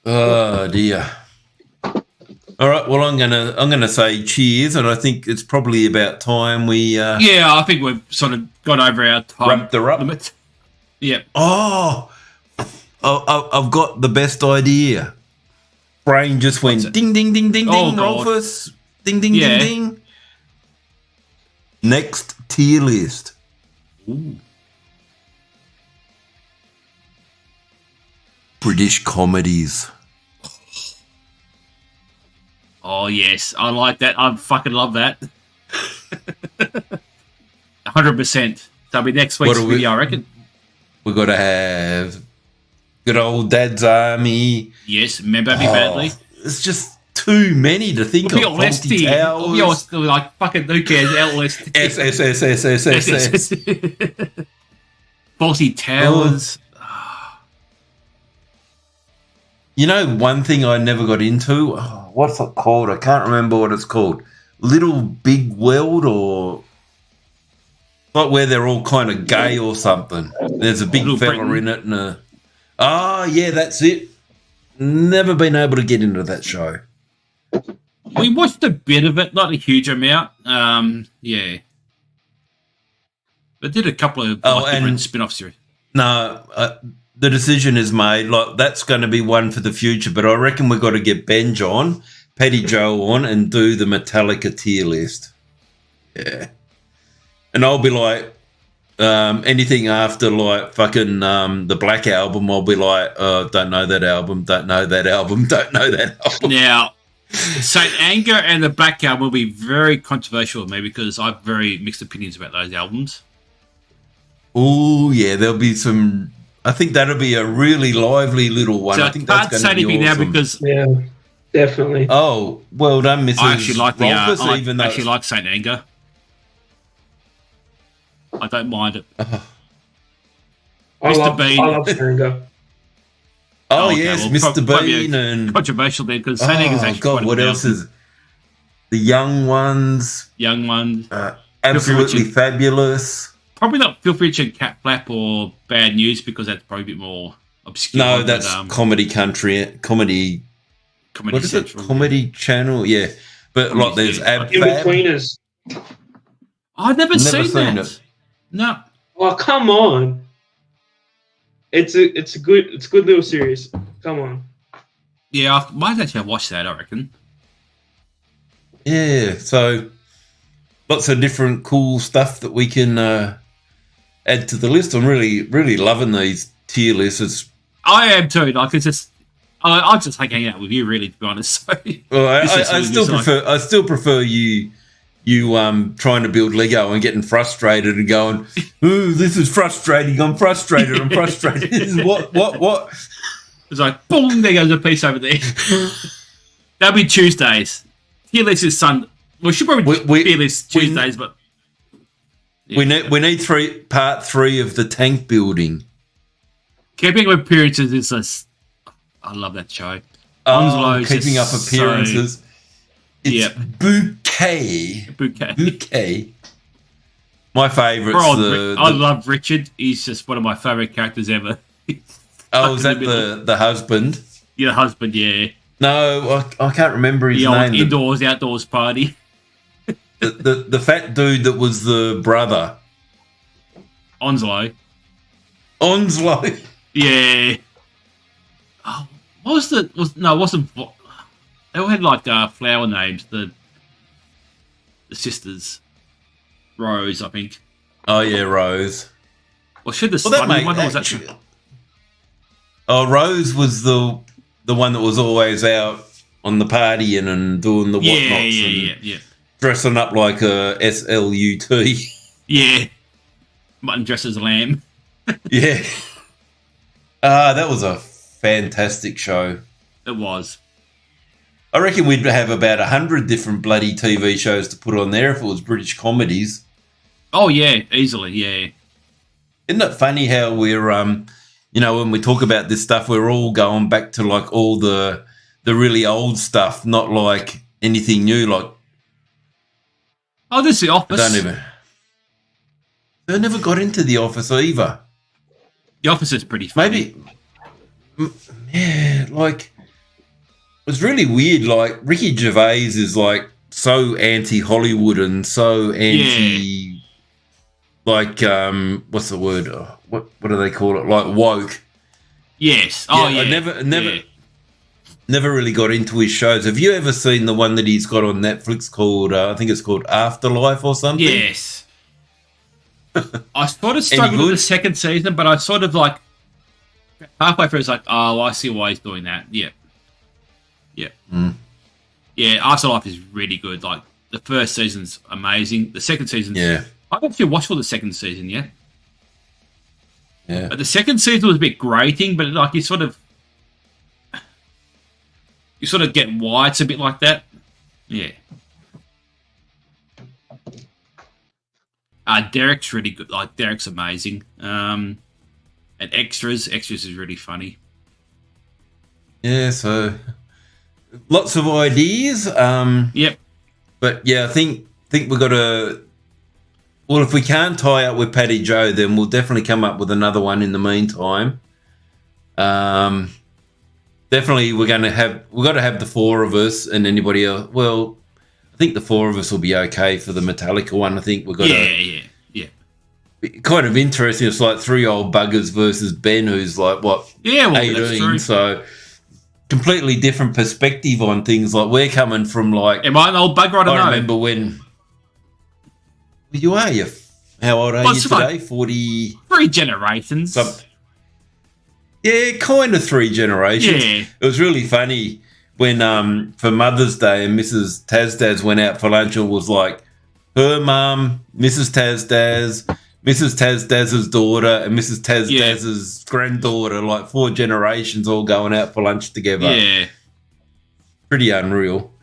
[SPEAKER 2] Oh dear. All right, well, I'm gonna say cheers, and I think it's probably about time we.
[SPEAKER 1] I think we've sort of got over our time
[SPEAKER 2] wrapped her up.
[SPEAKER 1] Limit. Yeah.
[SPEAKER 2] Oh, I've got the best idea. Brain just went ding, ding, ding, ding, ding. Rolfus, ding, ding, ding, ding. Next tier list.
[SPEAKER 1] Ooh.
[SPEAKER 2] British comedies.
[SPEAKER 1] Oh, yes. I like that. I fucking love that. 100%. That'll be next week's video, I reckon.
[SPEAKER 2] We've got to have good old Dad's Army.
[SPEAKER 1] Yes, remember me badly.
[SPEAKER 2] It's just too many to think of. Faulty Towers.
[SPEAKER 1] Like, fucking who cares?
[SPEAKER 2] S.
[SPEAKER 1] Faulty Towers.
[SPEAKER 2] You know, one thing I never got into, what's it called? I can't remember what it's called. Little Big World, or like where they're all kind of gay or something. There's a big fella in it. Yeah, that's it. Never been able to get into that show.
[SPEAKER 1] We watched a bit of it, not a huge amount. Yeah. But did a couple of different spin-off series.
[SPEAKER 2] No, the decision is made. Like, that's going to be one for the future, but I reckon we've got to get Benj on, Paddy Joe on, and do the Metallica tier list. Yeah. And I'll be like, anything after, like, fucking the Black Album, I'll be like, don't know that album, don't know that album, don't know that album.
[SPEAKER 1] Now, Saint Anger and the Black Album will be very controversial with me because I have very mixed opinions about those albums.
[SPEAKER 2] Oh, yeah, there'll be some... I think that'll be a really lively little one.
[SPEAKER 1] So
[SPEAKER 2] I think that's going to be awesome.
[SPEAKER 1] now because
[SPEAKER 3] definitely.
[SPEAKER 2] Oh, well done, Mrs.
[SPEAKER 1] I actually like
[SPEAKER 2] Rolfus,
[SPEAKER 1] I actually like Saint Anger. I don't mind it.
[SPEAKER 3] I
[SPEAKER 1] Mr. Bean.
[SPEAKER 3] I love Sanga.
[SPEAKER 2] Oh, okay. Yes, well, Mr. Bean and
[SPEAKER 1] controversial there because Sandigan's actually
[SPEAKER 2] God, what else is the young ones? Absolutely fabulous.
[SPEAKER 1] Probably not Filthy Rich and Cat Flap or Bad News because that's probably a bit more obscure.
[SPEAKER 2] No, that's comedy comedy. What is Central, it? Comedy Channel, yeah. But like, there's Ab
[SPEAKER 3] In Betweeners.
[SPEAKER 1] I've never seen it. No.
[SPEAKER 3] Oh, come on. It's a good little series. Come on.
[SPEAKER 1] Yeah, I might actually watch that, I reckon.
[SPEAKER 2] Yeah, so lots of different cool stuff that we can add to the list. I'm really, really loving these tier lists.
[SPEAKER 1] I am too. Like, it's just, I just like hanging out with you, really, to be honest. So,
[SPEAKER 2] well, I still prefer you trying to build Lego and getting frustrated and going, ooh, this is frustrating. I'm frustrated. This is what?
[SPEAKER 1] It's like, boom, there goes a piece over there. That'll be Tuesdays. Tier list is Sunday. We should probably tier list Tuesdays, but
[SPEAKER 2] yeah. we need part 3 of the tank building.
[SPEAKER 1] Keeping Up Appearances is just, I love that show.
[SPEAKER 2] Keeping Up Appearances. It's bouquet. My favourite's
[SPEAKER 1] I love Richard. He's just one of my favourite characters ever.
[SPEAKER 2] Is that the husband?
[SPEAKER 1] Yeah, the husband, yeah.
[SPEAKER 2] No, I can't remember his name.
[SPEAKER 1] Indoors, outdoors party.
[SPEAKER 2] the fat dude that was the brother.
[SPEAKER 1] Onslow. Yeah. Oh, what was it wasn't. They all had like flower names. The sisters. Rose, I think.
[SPEAKER 2] Oh yeah, Rose.
[SPEAKER 1] Well, should the slutty one was that?
[SPEAKER 2] Oh, Rose was the one that was always out on the partying and doing the whatnots.
[SPEAKER 1] Yeah.
[SPEAKER 2] Dressing up like a SLUT.
[SPEAKER 1] Yeah. Mutton dressed as a lamb.
[SPEAKER 2] Yeah. That was a fantastic show.
[SPEAKER 1] It was.
[SPEAKER 2] I reckon we'd have about 100 different bloody TV shows to put on there if it was British comedies.
[SPEAKER 1] Oh, yeah. Easily, yeah.
[SPEAKER 2] Isn't it funny how we're, when we talk about this stuff, we're all going back to, like, all the really old stuff, not, like, anything new, like...
[SPEAKER 1] Oh, there's The Office.
[SPEAKER 2] I never got into The Office either.
[SPEAKER 1] The Office is pretty funny.
[SPEAKER 2] Maybe... Yeah, like... It was really weird, like, Ricky Gervais is, like, so anti-Hollywood and so anti... Yeah. Like, what's the word? What do they call it? Like, woke.
[SPEAKER 1] Yes. Oh, yeah.
[SPEAKER 2] I never really got into his shows. Have you ever seen the one that he's got on Netflix called, I think it's called Afterlife or something?
[SPEAKER 1] Yes. I sort of struggled with the second season, but I sort of, like, halfway through, it's like, oh, I see why he's doing that. Yeah. Yeah.
[SPEAKER 2] Mm.
[SPEAKER 1] Yeah, Afterlife is really good. Like, the first season's amazing. The second season's...
[SPEAKER 2] Yeah.
[SPEAKER 1] I haven't actually watched all the second season yet.
[SPEAKER 2] Yeah.
[SPEAKER 1] But the second season was a bit grating, but, like, you sort of get why it's a bit like that. Yeah. Derek's really good. Like, Derek's amazing. And Extras is really funny.
[SPEAKER 2] Yeah, so... Lots of ideas.
[SPEAKER 1] Yep.
[SPEAKER 2] But yeah, I think we've got to. Well, if we can't tie up with Patty Joe, then we'll definitely come up with another one in the meantime. Definitely, we've got to have the 4 of us and anybody else. Well, I think the 4 of us will be okay for the Metallica one. I think we've got
[SPEAKER 1] Yeah.
[SPEAKER 2] Kind of interesting. It's like 3 old buggers versus Ben, who's like what?
[SPEAKER 1] Yeah, well,
[SPEAKER 2] 18.
[SPEAKER 1] That's true.
[SPEAKER 2] So. Completely different perspective on things. Like, we're coming from, like...
[SPEAKER 1] Am I an old bugger? I don't know.
[SPEAKER 2] I remember when... Well, you are. How old are you today?
[SPEAKER 1] Like
[SPEAKER 2] 40...
[SPEAKER 1] 3 generations.
[SPEAKER 2] Yeah, kind of 3 generations.
[SPEAKER 1] Yeah.
[SPEAKER 2] It was really funny when, for Mother's Day, and Mrs. Tazdaz went out for lunch and was like, her mum, Mrs. Tazdaz... Mrs. Tazdaz's daughter and Mrs. Tazdaz's granddaughter, like 4 generations all going out for lunch together.
[SPEAKER 1] Yeah.
[SPEAKER 2] Pretty unreal.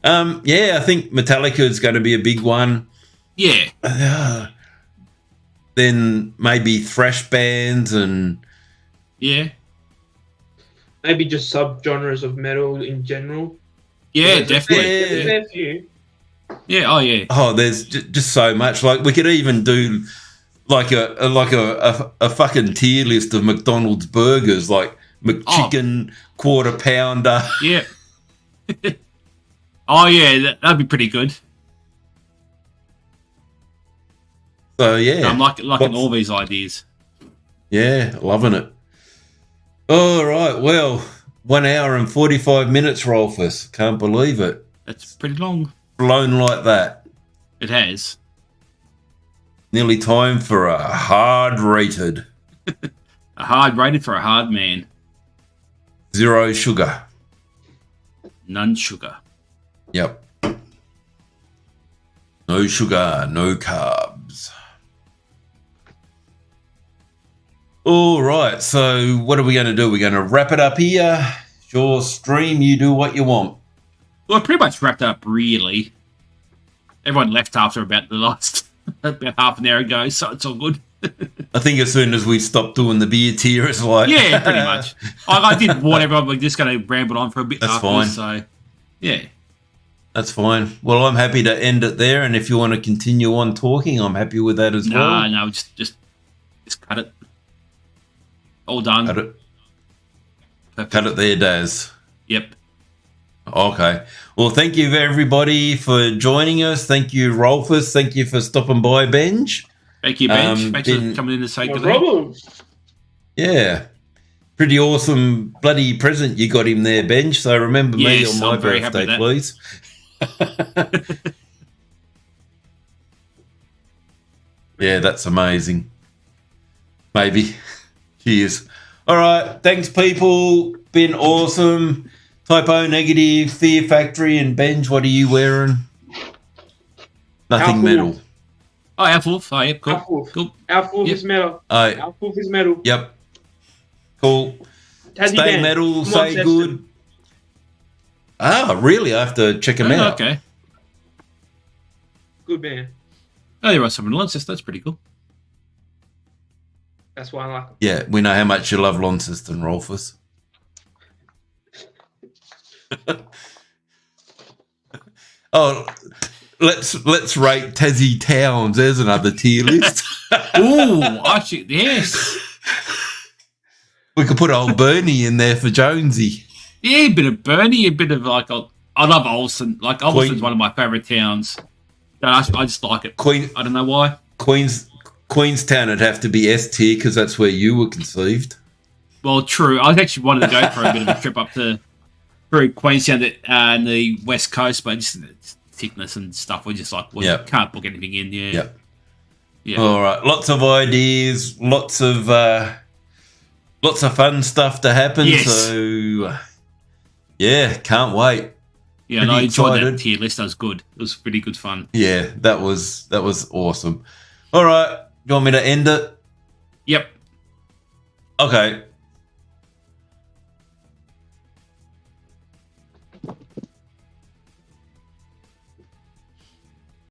[SPEAKER 2] I think Metallica is going to be a big one.
[SPEAKER 1] Yeah.
[SPEAKER 2] then maybe thrash bands and
[SPEAKER 3] maybe just subgenres of metal in general.
[SPEAKER 1] Yeah, definitely.
[SPEAKER 3] There's a fair few.
[SPEAKER 1] Yeah. Oh, yeah.
[SPEAKER 2] Oh, there's just so much. Like we could even do like a fucking tier list of McDonald's burgers, like McChicken, quarter pounder.
[SPEAKER 1] Yeah. Oh yeah, that'd be pretty good.
[SPEAKER 2] So yeah,
[SPEAKER 1] I'm liking all these ideas.
[SPEAKER 2] Yeah, loving it. All right, well, 1 hour and 45 minutes, Rolfus. Can't believe it.
[SPEAKER 1] That's pretty long.
[SPEAKER 2] Flown like that.
[SPEAKER 1] It has.
[SPEAKER 2] Nearly time for a hard rated.
[SPEAKER 1] A hard rated for a hard man.
[SPEAKER 2] 0 sugar.
[SPEAKER 1] None sugar.
[SPEAKER 2] Yep. No sugar, no carbs. All right, so what are we going to do? We're going to wrap it up here. Your stream, you do what you want.
[SPEAKER 1] Well, pretty much wrapped up, really. Everyone left after about the last, about half an hour ago, so it's all good.
[SPEAKER 2] I think as soon as we stop doing the beer tier, it's like...
[SPEAKER 1] Yeah, pretty much. I did warn everyone, we're just going to ramble on for a bit.
[SPEAKER 2] That's fine.
[SPEAKER 1] So, yeah.
[SPEAKER 2] That's fine. Well, I'm happy to end it there, and if you want to continue on talking, I'm happy with that as well.
[SPEAKER 1] No, just cut it. All done.
[SPEAKER 2] Cut it. Perfect. Cut it there, Daz.
[SPEAKER 1] Yep.
[SPEAKER 2] Okay. Well, thank you, everybody, for joining us. Thank you, Rolfus. Thank you for stopping by, Benj.
[SPEAKER 1] Thank you, Benj. Thanks for coming in to say good
[SPEAKER 3] day.
[SPEAKER 2] Yeah. Pretty awesome bloody present you got him there, Benj. So remember me on my birthday, please. Yeah, that's amazing. Maybe. Cheers. All right. Thanks, people. Been awesome. Typo Negative, Fear Factory, and Benj, what are you wearing? Nothing metal.
[SPEAKER 1] Oh, Alpha. Oh, yep, cool.
[SPEAKER 3] Cool. Alpha is metal. Alpha is metal.
[SPEAKER 2] Yep. Cool. Stay metal, say good. Ah, really? I have to check them out.
[SPEAKER 1] Okay.
[SPEAKER 3] Good band.
[SPEAKER 1] Oh, there are some in Launceston. That's pretty cool.
[SPEAKER 3] That's why I like them.
[SPEAKER 2] Yeah, we know how much you love Launceston, Rolfus. Oh, let's rate Tassie towns. There's another tier list.
[SPEAKER 1] Ooh, actually, yes.
[SPEAKER 2] We could put old Bernie in there for Jonesy.
[SPEAKER 1] Yeah, a bit of Bernie, a bit of like I love Olsen. Like Olsen's one of my favourite towns. I just like it. I don't know why.
[SPEAKER 2] Queenstown would have to be S tier because that's where you were conceived.
[SPEAKER 1] Well, true. I actually wanted to go for a bit of a trip up through Queenstown and the West Coast, but just sickness and stuff. We're just like, can't book anything in. Yeah.
[SPEAKER 2] Yep. Yeah. All right. Lots of ideas. Lots of fun stuff to happen.
[SPEAKER 1] Yes.
[SPEAKER 2] So, yeah, can't wait.
[SPEAKER 1] Yeah, I enjoyed that tier list. That was good. It was pretty good fun.
[SPEAKER 2] Yeah, that was awesome. All right. You want me to end it?
[SPEAKER 1] Yep.
[SPEAKER 2] Okay.